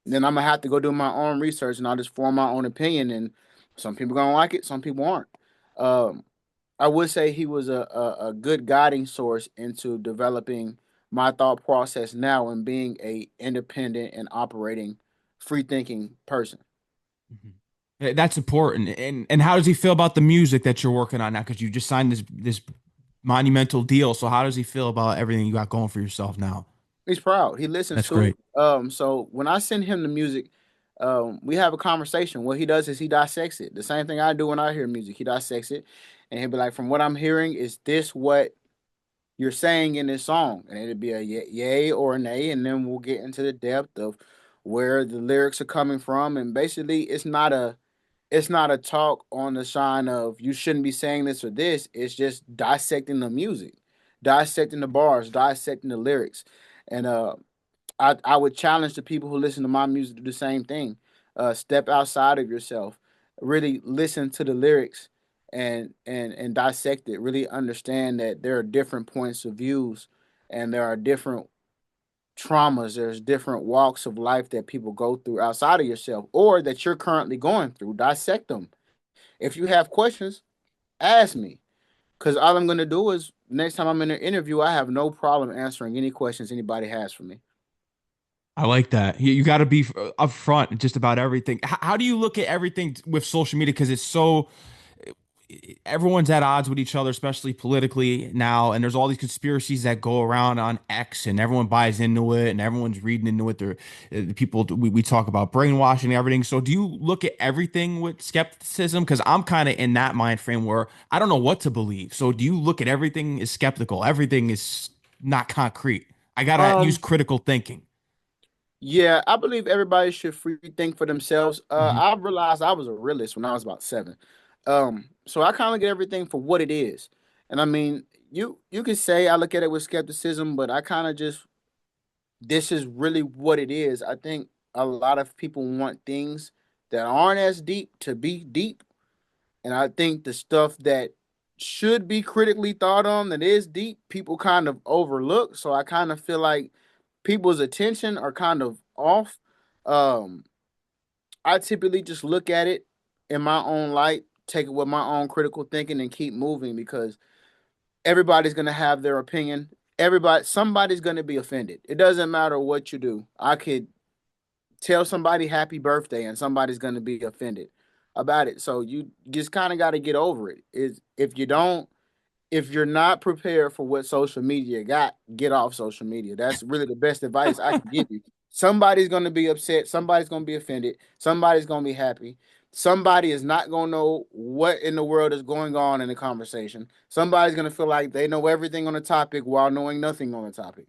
then I'm gonna have to go do my own research and I'll just form my own opinion. And some people gonna like it, some people aren't. Um, I would say he was a good guiding source into developing my thought process now and being a independent and operating free thinking person. Mhm. That's important. And how does he feel about the music that you're working on now? Because you just signed this monumental deal. So how does he feel about everything you got going for yourself now? He's proud. He listens That's to great. it. So when I send him the music, we have a conversation. What he does is he dissects it. The same thing I do when I hear music. He dissects it, and he'll be like, "From what I'm hearing, is this what you're saying in this song?" And it'll be a yay or a nay, and then we'll get into the depth of where the lyrics are coming from, and basically it's not a talk on the shine of you shouldn't be saying this or this. It's just dissecting the music, dissecting the bars, dissecting the lyrics. And I would challenge the people who listen to my music to do the same thing. Step outside of yourself, really listen to the lyrics and dissect it. Really understand that there are different points of views and there are different traumas, there's different walks of life that people go through outside of yourself or that you're currently going through. Dissect them. If you have questions, ask me. Because all I'm going to do is next time I'm in an interview, I have no problem answering any questions anybody has for me. I like that. You got to be upfront just about everything. How do you look at everything with social media? Because it's so everyone's at odds with each other, especially politically now. And there's all these conspiracies that go around on X, and everyone buys into it, and everyone's reading into it. The people we talk about brainwashing and everything. So, do you look at everything with skepticism? Because I'm kind of in that mind frame where I don't know what to believe. So, do you look at everything as skeptical? Everything is not concrete. I gotta use Um, critical thinking. yeah, I believe everybody should free think for themselves. Mhm. I realized I was a realist when I was about 7. So I kind of look at everything for what it is. And I mean, you could say I look at it with skepticism, but I kind of just this is really what it is. I think a lot of people want things that aren't as deep to be deep. And I think the stuff that should be critically thought on that is deep, people kind of overlook. So I kind of feel like people's attention are kind of off. Um, I typically just look at it in my own light, take it with my own critical thinking, and keep moving because everybody's gonna have their opinion. Somebody's gonna be offended. It doesn't matter what you do. I could tell somebody happy birthday and somebody's going to be offended about it. So you just kind of got to get over it. Is if you're not prepared for what social media got, get off social media. That's really the best advice I can give you. Somebody's going to be upset, somebody's going to be offended, somebody's going to be happy. Somebody is not going to know what in the world is going on in the conversation. Somebody's going to feel like they know everything on the topic while knowing nothing on the topic.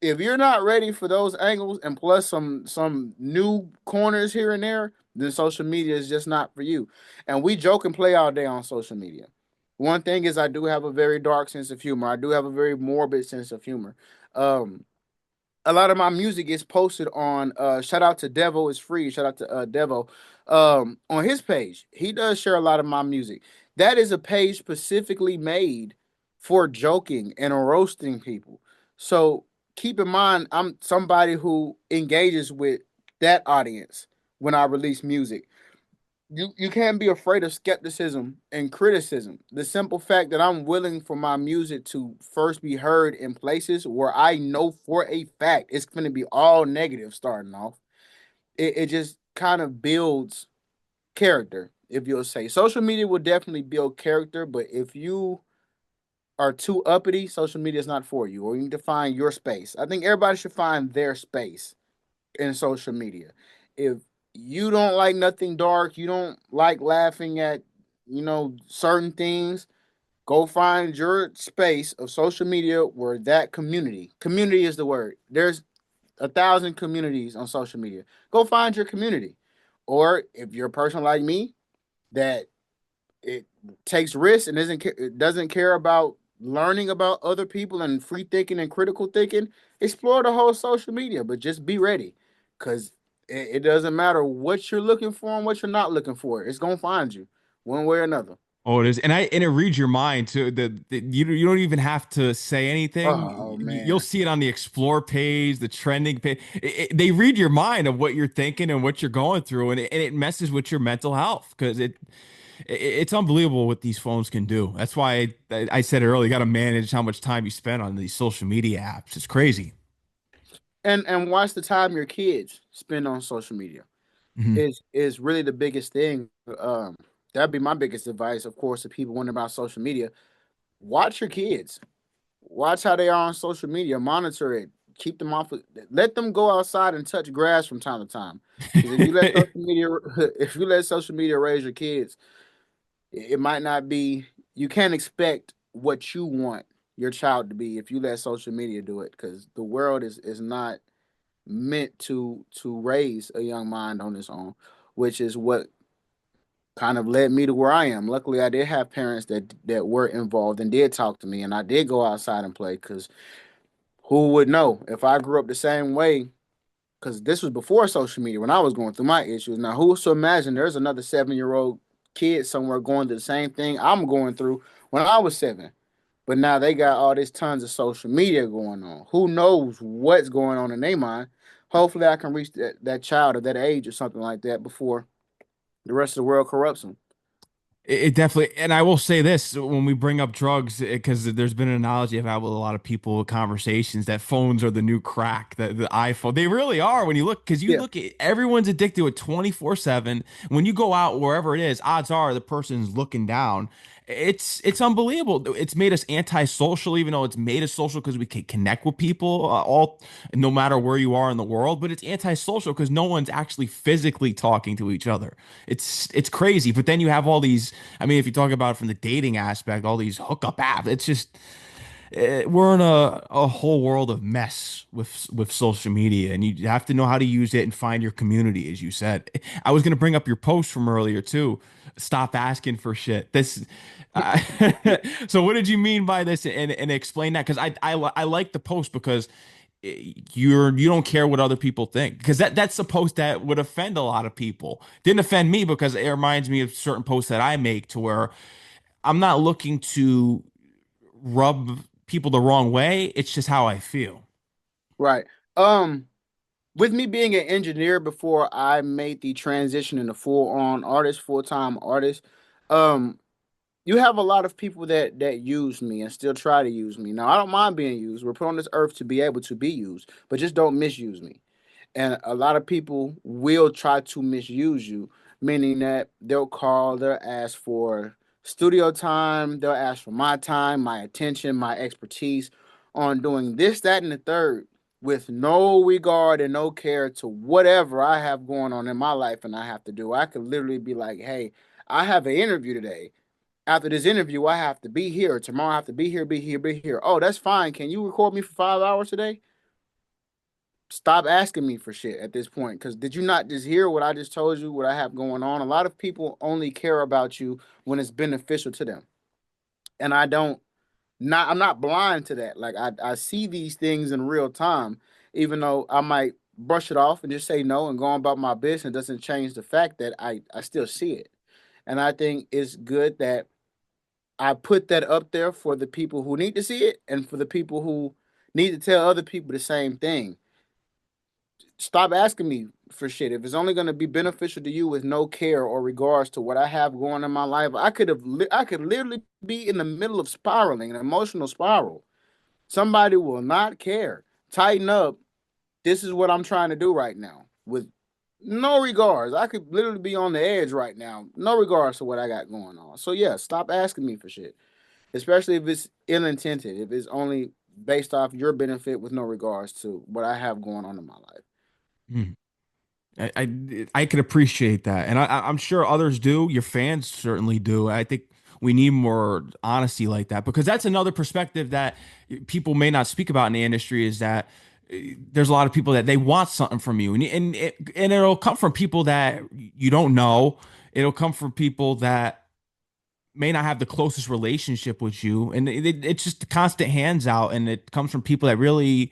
If you're not ready for those angles and plus some new corners here and there, then social media is just not for you. And we joke and play all day on social media. One thing is I do have a very dark sense of humor. I do have a very morbid sense of humor. Um, a lot of my music is posted on shout out to Devo is free. Shout out to Devo. On his page. He does share a lot of my music. That is a page specifically made for joking and roasting people. So keep in mind I'm somebody who engages with that audience when I release music. You can't be afraid of skepticism and criticism. The simple fact that I'm willing for my music to first be heard in places where I know for a fact it's going to be all negative starting off, it just kind of builds character. If you'll say social media will definitely build character, but if you are too uppity, social media is not for you, or you need to find your space. I think everybody should find their space in social media. If you don't like nothing dark, you don't like laughing at, certain things, go find your space of social media where that community is the word. There's 1,000 communities on social media. Go find your community. Or if you're a person like me that it takes risks and it doesn't care about learning about other people and free thinking and critical thinking, explore the whole social media, but just be ready because it doesn't matter what you're looking for and what you're not looking for. It's gonna find you one way or another. Oh, it is, and it reads your mind too. You don't even have to say anything. Oh You'll man. see it on the explore page, the trending page. They read your mind of what you're thinking and what you're going through, and it messes with your mental health because it's unbelievable what these phones can do. That's why I said it earlier. You got to manage how much time you spend on these social media apps. It's crazy. And watch the time your kids spend on social media Mhm. is really the biggest thing. That'd be my biggest advice, of course, to people wondering about social media. Watch your kids. Watch how they are on social media. Monitor it. Keep them off. Let them go outside and touch grass from time to time. Because if you let social media, if you let social media raise your kids, it might not be. You can't expect what you want your child to be if you let social media do it. Because the world is not. meant to raise a young mind on its own, which is what kind of led me to where I am. Luckily, I did have parents that were involved and did talk to me, and I did go outside and play. Because who would know if I grew up the same way? Because this was before social media when I was going through my issues. Now, who's to imagine there's another 7 year old kid somewhere going through the same thing I'm going through when I was 7? But now they got all this tons of social media going on. Who knows what's going on in their mind? Hopefully, I can reach that child at that age or something like that before the rest of the world corrupts them. It definitely, and I will say this when we bring up drugs, because there's been an analogy I've had with a lot of people, conversations that phones are the new crack, the iPhone. They really are when you look, because you Yeah, look at everyone's addicted to it 24/7. When you go out wherever it is, odds are the person's looking down. It's unbelievable. It's made us antisocial, even though it's made us social because we can connect with people all no matter where you are in the world. But it's antisocial because no one's actually physically talking to each other. It's crazy. But then you have all these. I mean, if you talk about it from the dating aspect, all these hookup apps. It's just we're in a whole world of mess with social media, and you have to know how to use it and find your community, as you said. I was gonna bring up your post from earlier too. Stop asking for shit. This. Uh, so what did you mean by this, and explain that? Because I like the post because you don't care what other people think, because that's a post that would offend a lot of people. Didn't offend me because it reminds me of certain posts that I make to where I'm not looking to rub people the wrong way. It's just how I feel. right. Um, with me being an engineer before I made the transition into full time artist, um, you have a lot of people that use me and still try to use me. Now, I don't mind being used. We're put on this earth to be able to be used, but just don't misuse me. And a lot of people will try to misuse you, meaning that they'll ask for studio time, they'll ask for my time, my attention, my expertise on doing this, that, and the third with no regard and no care to whatever I have going on in my life and I have to do. I could literally be like, hey, I have an interview today. After this interview, I have to be here. Tomorrow, I have to be here, be here, be here. Oh, that's fine. Can you record me for 5 hours today? Stop asking me for shit at this point. Because did you not just hear what I just told you, what I have going on? A lot of people only care about you when it's beneficial to them. And I'm not blind to that. Like I see these things in real time, even though I might brush it off and just say no and go on about my business, doesn't change the fact that I still see it. And I think it's good that I put that up there for the people who need to see it and for the people who need to tell other people the same thing. Stop asking me for shit. If it's only going to be beneficial to you with no care or regards to what I have going in my life, I could literally be in the middle of spiraling, an emotional spiral. Somebody will not care. Tighten up. This is what I'm trying to do right now with no regards. I could literally be on the edge right now, no regards to what I got going on. So yeah, stop asking me for shit, especially if it's ill intended, if it's only based off your benefit with no regards to what I have going on in my life. Hmm. I can appreciate that, and I'm sure others do. Your fans certainly do. I think we need more honesty like that, because that's another perspective that people may not speak about in the industry, is that there's a lot of people that they want something from you, and it'll come from people that you don't know. It'll come from people that may not have the closest relationship with you, and it's just the constant hands out, and it comes from people that really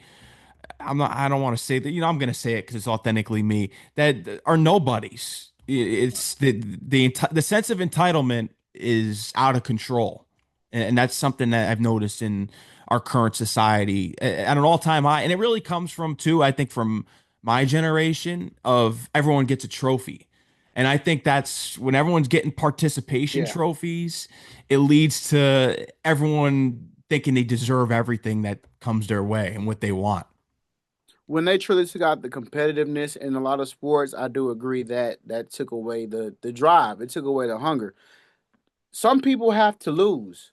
I don't want to say that, I'm going to say it because it's authentically me, that are nobodies. It's the sense of entitlement is out of control. And that's something that I've noticed in our current society at an all-time high. And it really comes from, too, I think, from my generation of everyone gets a trophy. And I think that's when everyone's getting participation Yeah. trophies, it leads to everyone thinking they deserve everything that comes their way and what they want. When they truly took out the competitiveness in a lot of sports, I do agree that that took away the drive. It took away the hunger. Some people have to lose.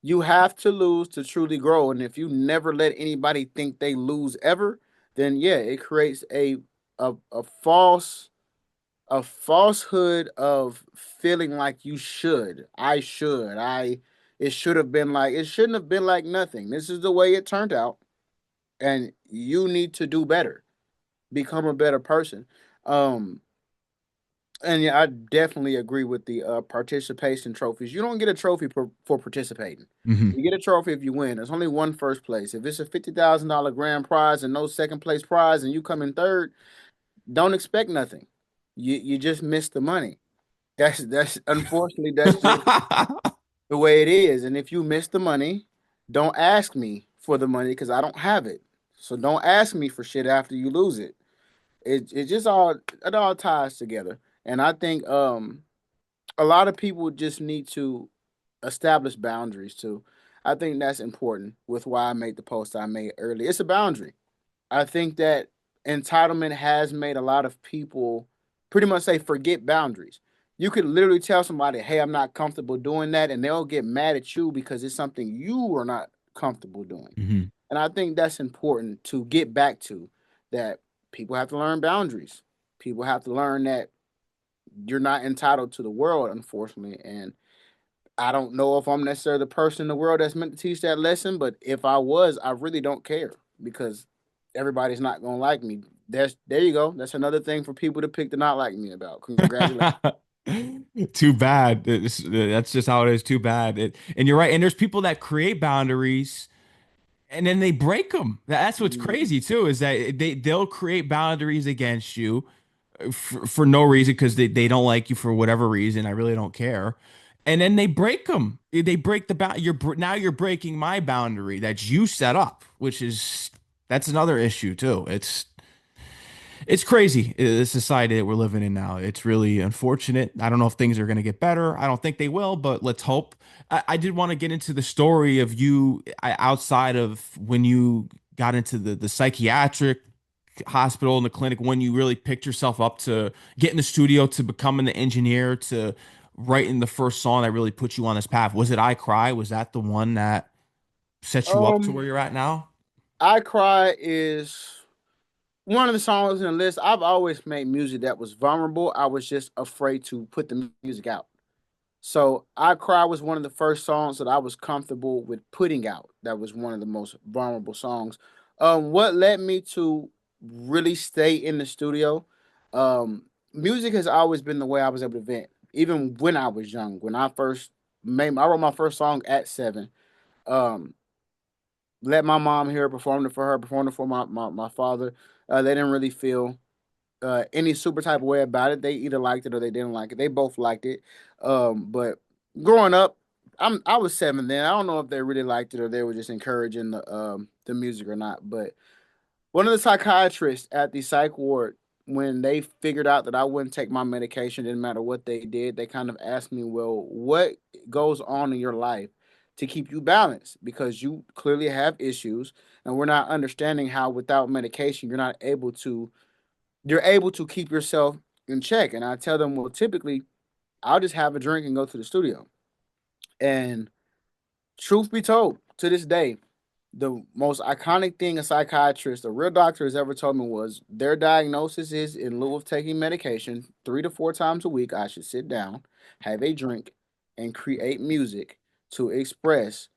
You have to lose to truly grow. And if you never let anybody think they lose ever, then yeah, it creates a a falsehood of feeling like you should. I should. I it should have been like it shouldn't have been like nothing. This is the way it turned out, and you need to do better. become a better person. Um, and yeah, I definitely agree with the participation trophies. You don't get a trophy for participating. Hmm. You get a trophy if you win. There's only one first place. If it's a $50,000 grand prize and no second place prize, and you come in third, don't expect nothing. You just missed the money. That's unfortunately that's just the way it is. And if you miss the money, don't ask me for the money because I don't have it. So don't ask me for shit after you lose it. It just all it all ties together. And I think a lot of people just need to establish boundaries too. I think that's important with why I made the post I made earlier. It's a boundary. I think that entitlement has made a lot of people pretty much say forget boundaries. You could literally tell somebody, "Hey, I'm not comfortable doing that," and they'll get mad at you because it's something you are not comfortable doing. Hmm. And I think that's important to get back to that people have to learn boundaries. People have to learn that you're not entitled to the world, unfortunately. And I don't know if I'm necessarily the person in the world that's meant to teach that lesson, but if I was, I really don't care because everybody's not gonna like me. There you go. That's another thing for people to pick to not like me about. Congratulations. Too bad. That's just how it is. Too bad. And you're right. And there's people that create boundaries and then they break them. That's what's Mhm. crazy too, is that they'll create boundaries against you for no reason because they don't like you for whatever reason. I really don't care. And then they break them. They break the bound. Now you're breaking my boundary that you set up, which is that's another issue too. It's crazy, the society that we're living in now. It's really unfortunate. I don't know if things are going to get better. I don't think they will, but let's hope. I did want to get into the story of you outside of when you got into the psychiatric hospital and the clinic, when you really picked yourself up to get in the studio, to becoming the engineer, to writing the first song that really put you on this path. Was it I Cry? Was that the one that set you up to where Um, you're at now? I Cry is one of the songs in the list. I've always made music that was vulnerable. I was just afraid to put the music out. So I Cry was one of the first songs that I was comfortable with putting out. That was one of the most vulnerable songs. What led me to really stay in the studio? Music has always been the way I was able to vent. Even when I was young, when I wrote my first song at 7. Um, let my mom hear it, performed it for her, performed it for my father. They didn't really feel any super type of way about it. They either liked it or they didn't like it. They both liked it. But growing up, I was 7 then. I don't know if they really liked it or they were just encouraging the music or not. But one of the psychiatrists at the psych ward, when they figured out that I wouldn't take my medication, didn't matter what they did, they kind of asked me, "Well, what goes on in your life to keep you balanced? Because you clearly have issues, and we're not understanding how without medication you're able to keep yourself in check." And I tell them, well, typically I'll just have a drink and go to the studio. And truth be told, to this day, the most iconic thing a psychiatrist, a real doctor, has ever told me was their diagnosis is in lieu of taking medication 3 to 4 times a week, I should sit down, have a drink, and create music to express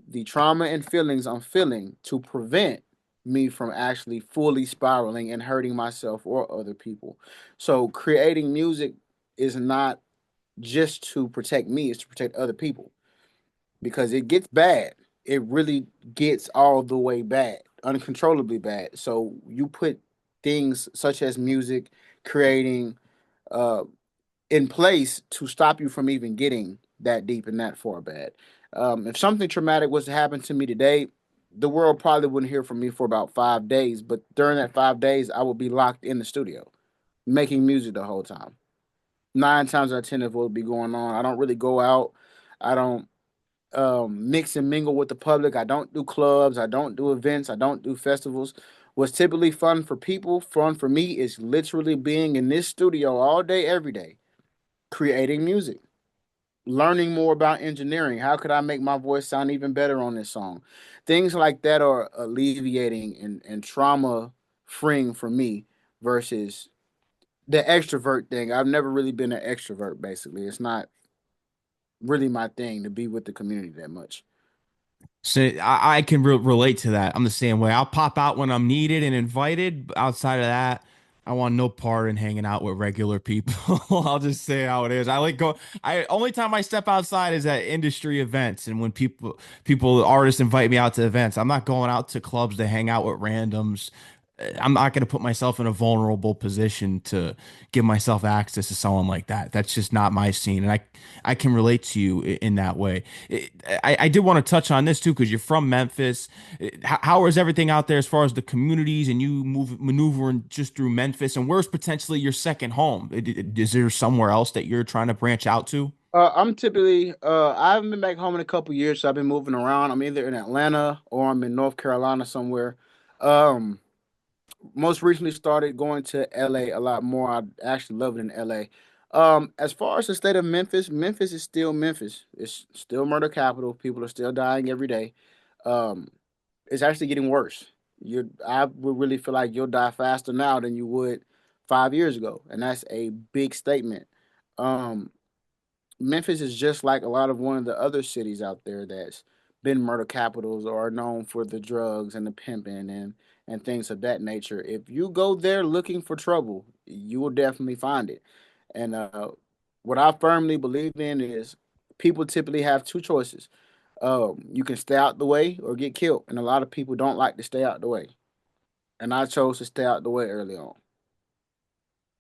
the trauma and feelings I'm feeling to prevent me from actually fully spiraling and hurting myself or other people. So creating music is not just to protect me, it's to protect other people because it gets bad. It really gets all the way bad, uncontrollably bad. So you put things such as music, creating uh in place to stop you from even getting that deep and that far bad. If something traumatic was to happen to me today, the world probably wouldn't hear from me for about 5 days. But during that 5 days, I would be locked in the studio making music the whole time. 9 times out of 10 of what would be going on. I don't really go out. I don't mix and mingle with the public. I don't do clubs. I don't do events. I don't do festivals. What's typically fun for people, fun for me, is literally being in this studio all day, every day, creating music, learning more about engineering. How could I make my voice sound even better on this song? Things like that are alleviating and trauma freeing for me versus the extrovert thing. I've never really been an extrovert, basically. It's not really my thing to be with the community that much. So I can relate to that. I'm the same way. I'll pop out when I'm needed and invited. But outside of that, I want no part in hanging out with regular people. I'll just say how it is. I like go. I only time I step outside is at industry events, and when artists invite me out to events. I'm not going out to clubs to hang out with randoms. I'm not going to put myself in a vulnerable position to give myself access to someone like that. That's just not my scene, and I can relate to you in that way. I did want to touch on this too because you're from Memphis. How is everything out there as far as the communities and you maneuvering just through Memphis? And where's potentially your second home? Is there somewhere else that you're trying to branch out to? I'm typically I haven't been back home in a couple years, so I've been moving around. I'm either in Atlanta or I'm in North Carolina somewhere. Um, Most recently started going to LA a lot more. I actually love it in LA. As far as the state of Memphis, Memphis is still Memphis. It's still murder capital. People are still dying every day. Um, it's actually getting worse. I would really feel like you'll die faster now than you would 5 years ago, and that's a big statement. Um, Memphis is just like a lot of one of the other cities out there that's been murder capitals or are known for the drugs and the pimping and things of that nature. If you go there looking for trouble, you will definitely find it. And what I firmly believe in is people typically have two choices. You can stay out the way or get killed, and a lot of people don't like to stay out the way. And I chose to stay out the way early on.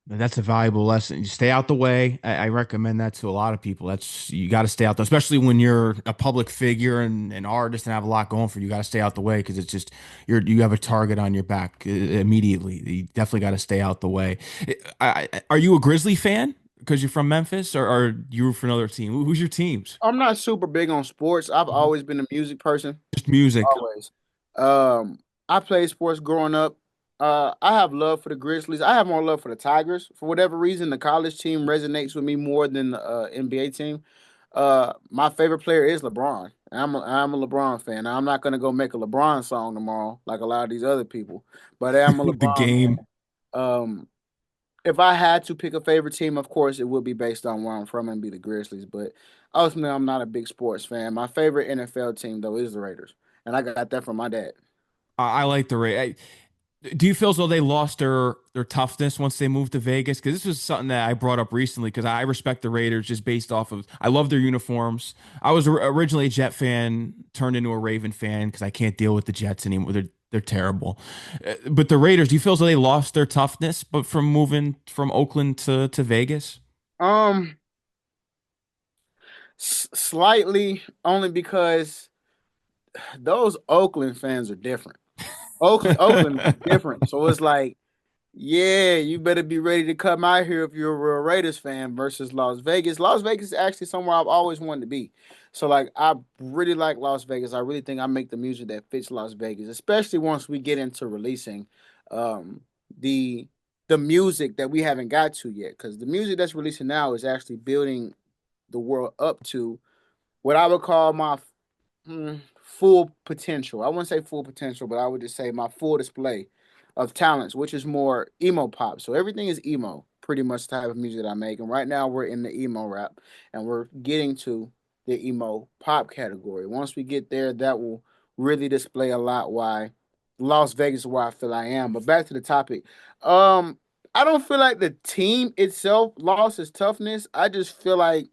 That's a valuable lesson. You stay out the way. I recommend that to a lot of people. That's you got to stay out there, especially when you're a public figure and an artist and have a lot going for you. You got to stay out the way because it's just you have a target on your back immediately. You definitely got to stay out the way. Are you a Grizzly fan because you're from Memphis, or you root for another team? Who's your teams? I'm not super big on sports. I've Mhm. always been a music person. Just music. Always. I played sports growing up. I have love for the Grizzlies. I have more love for the Tigers. For whatever reason, the college team resonates with me more than the NBA team. My favorite player is LeBron. I'm a LeBron fan. Now, I'm not gonna go make a LeBron song tomorrow like a lot of these other people, but I'm a The LeBron game. fan. If I had to pick a favorite team, of course, it would be based on where I'm from and be the Grizzlies. But ultimately, I'm not a big sports fan. My favorite NFL team, though, is the Raiders, and I got that from my dad. I like the Ray. Do you feel as though they lost their toughness once they moved to Vegas? Because this was something that I brought up recently. Because I respect the Raiders just based off of I love their uniforms. I was originally a Jet fan, turned into a Raven fan because I can't deal with the Jets anymore. They're terrible. But the Raiders, do you feel as though they lost their toughness, but from moving from Oakland to Vegas? Um, Slightly, only because those Oakland fans are different. Oakland is different, so it's like, yeah, you better be ready to come out here if you're a real Raiders fan versus Las Vegas. Las Vegas is actually somewhere I've always wanted to be. So like I really like Las Vegas. I really think I make the music that fits Las Vegas, especially once we get into releasing um the the music that we haven't got to yet. Because the music that's releasing now is actually building the world up to what I would call my full potential. I wouldn't say full potential, but I would just say my full display of talents, which is more emo pop. So everything is emo, pretty much the type of music that I make. And right now we're in the emo rap and we're getting to the emo pop category. Once we get there, that will really display a lot why Las Vegas is where I feel I am. But back to the topic. Um, I don't feel like the team itself lost its toughness. I just feel like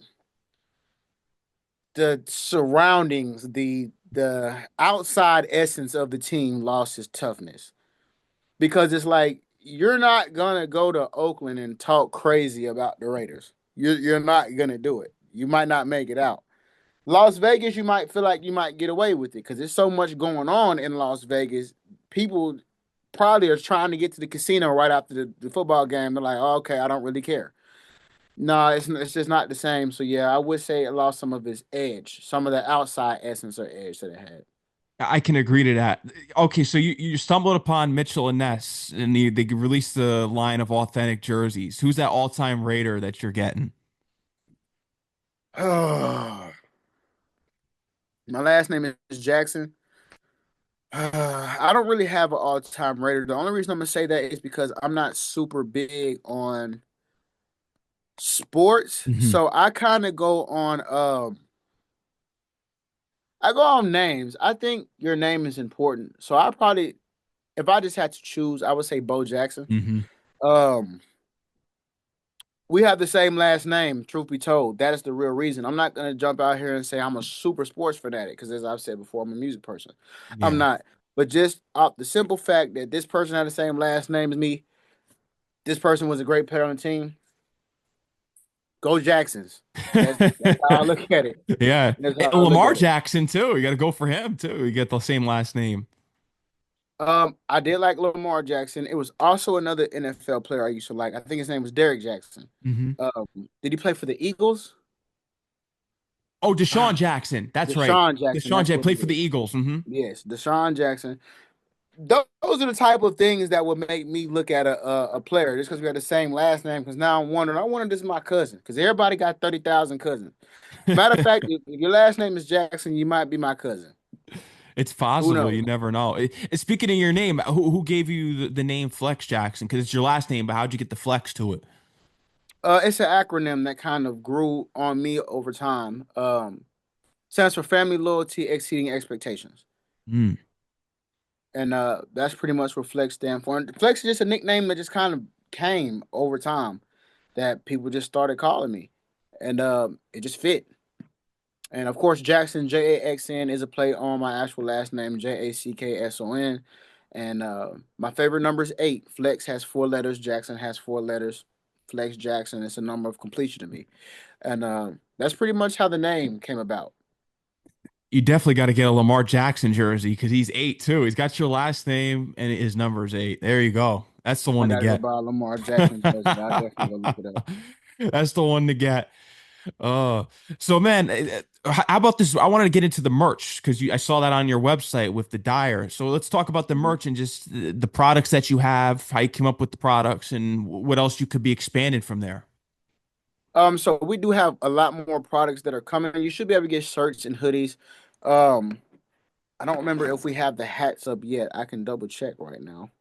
the surroundings, the outside essence of the team lost its toughness because it's like you're not gonna go to Oakland and talk crazy about the Raiders. You're not gonna do it. You might not make it out. Las Vegas, you might feel like you might get away with it because there's so much going on in Las Vegas. People probably are trying to get to the casino right after the football game. They're like, oh, okay, I don't really care. No, it's just not the same. So yeah, I would say it lost some of its edge, some of the outside essence or edge that it had. I can agree to that. Okay, so you stumbled upon Mitchell and Ness, and they released the line of authentic jerseys. Who's that all-time Raider that you're getting? My last name is Jackson. I don't really have an all-time Raider. The only reason I'm gonna say that is because I'm not super big on sports, Mhm. so I kind of go on. I go on names. I think your name is important. So I probably, if I just had to choose, I would say Bo Jackson. Hmm. Um, we have the same last name. Truth be told, that is the real reason. I'm not gonna jump out here and say I'm a super sports fanatic because, as I've said before, I'm a music person. I'm Yeah. not. But just off the simple fact that this person had the same last name as me, this person was a great player on the team. Go Jacksons. That's how I look at it. Yeah. That's And how I look Lamar at it. Jackson too. You got to go for him too. You get the same last name. I did like Lamar Jackson. It was also another NFL player I used to like. I think his name was Derek Jackson. Hmm. Um, did he play for the Eagles? Oh, Deshaun Ah, Jackson. That's right. Deshaun Jackson. Deshaun That's Jackson what it played for the is. Eagles. Hmm. Yes, Deshaun Jackson. Those are the type of things that would make me look at a player just because we have the same last name. Because now I'm wondering, I wonder this is my cousin because everybody got 30,000 cousins. Matter of fact, if your last name is Jackson, you might be my cousin. It's Who possible. knows? You never know. Speaking of your name, who gave you the name Flex Jackson? Because it's your last name, but how'd you get the flex to it? It's an acronym that kind of grew on me over time. Stands for Family Loyalty Exceeding Expectations, Mm. and that's pretty much what Flex stand for. And Flex is just a nickname that just kind of came over time that people just started calling me, and it just fit. And of course, Jackson Jaxn is a play on my actual last name Jackson. And my favorite number is eight. Flex has four letters. Jackson has four letters. Flex Jackson is a number of completion to me, and that's pretty much how the name came about. You definitely got to get a Lamar Jackson jersey because he's 8 too. He's got your last name and his number is 8. There you go. That's the I one to gotta go get. buy a Lamar Jackson jersey. I definitely go look it up. That's the one to get. Uh, so man, how about this? I wanted to get into the merch because I saw that on your website with the Dire. So let's talk about the merch and just the products that you have, how you came up with the products, and what else you could be expanded from there. So we do have a lot more products that are coming. You should be able to get shirts and hoodies. Um, I don't remember if we have the hats up yet. I can double check right now.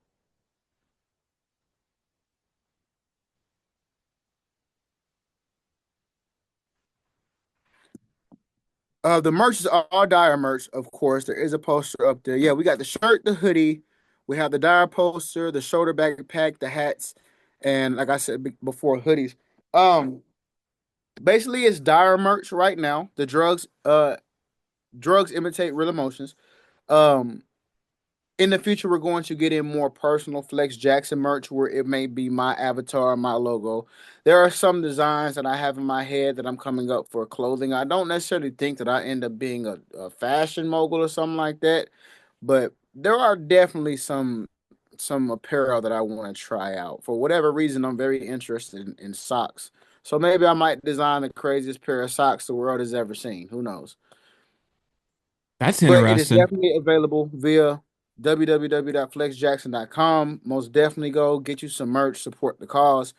The merch is all Dire merch, of course. There is a poster up there. Yeah, we got the shirt, the hoodie, we have the Dire poster, the shoulder backpack, the hats, and like I said before, hoodies. Um, basically, it's Dire merch right now. The drugs imitate real emotions. Um, in the future, we're going to get in more personal Flex Jackson merch where it may be my avatar, my logo. There are some designs that I have in my head that I'm coming up for clothing. I don't necessarily think that I end up being a fashion mogul or something like that, but there are definitely some apparel that I want to try out. For whatever reason, I'm very interested in socks. So maybe I might design the craziest pair of socks the world has ever seen. Who knows? That's But it is interesting. definitely available via www.flexjackson.com. Most definitely go get you some merch, support the cause.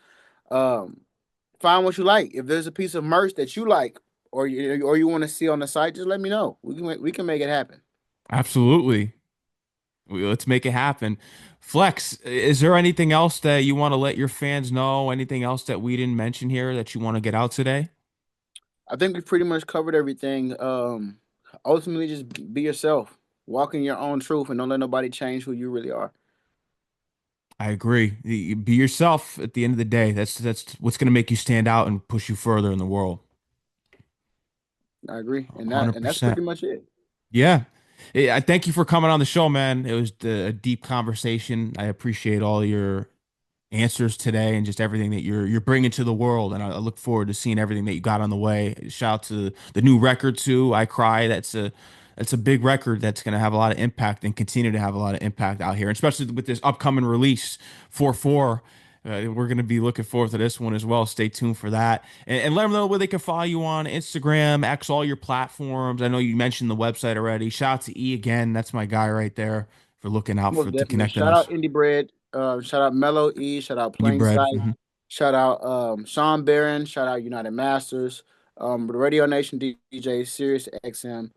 Um, find what you like. If there's a piece of merch that you like or you want to see on the site, just let me know. We can make it happen. Absolutely. Let's make it happen. Flex, is there anything else that you want to let your fans know? Anything else that we didn't mention here that you want to get out today? I think we pretty much covered everything. Ultimately, just be yourself, walk in your own truth, and don't let nobody change who you really are. I agree. Be yourself at the end of the day. That's what's going to make you stand out and push you further in the world. I agree, and that's 100%. pretty much it. Yeah. I thank you for coming on the show, man. It was a deep conversation. I appreciate all your answers today and just everything that you're bringing to the world. And I look forward to seeing everything that you got on the way. Shout out to the new record too. I Cry. That's a big record that's going to have a lot of impact and continue to have a lot of impact out here, especially with this upcoming release 4/4. We're going to be looking forward to this one as well. Stay tuned for that. And let them know where they can follow you on Instagram, X, all your platforms. I know you mentioned the website already. Shout out to E again. That's my guy right there for looking out Most for to definitely. connecting Shout out us. Indie Bread. Shout out Mellow E. Shout out New Plain bread. Sight. Shout out Shawn Barron. Shout out United Masters. The Radio Nation DJ, Sirius XM.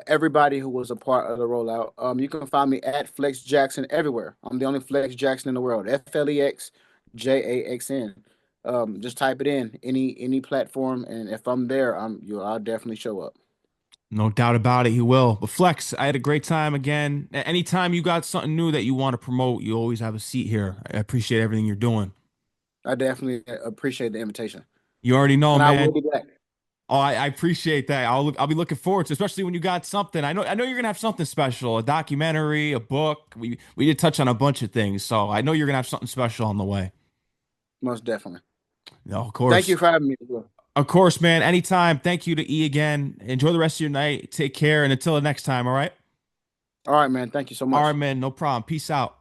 Everybody who was a part of the rollout. You can find me at Flex Jackson everywhere. I'm the only Flex Jackson in the world. FLEXJAXN. Just type it in any platform, and if I'm there, I'll definitely show up. No doubt about it, he will. But Flex, I had a great time again. Anytime you got something new that you want to promote, you always have a seat here. I appreciate everything you're doing. I definitely appreciate the invitation, You already know, and I will man. be back. Oh, I appreciate that. I'll be looking forward to, especially when you got something. I know you're gonna have something special, a documentary, a book. We did touch on a bunch of things, so I know you're gonna have something special on the way. Most definitely. No, of Thank you course. for having me as well. Of course, man. Anytime. Thank you to E again. Enjoy the rest of your night. Take care, and until the next time, all right? All right, man. Thank you so All right, much. man. No problem. Peace out.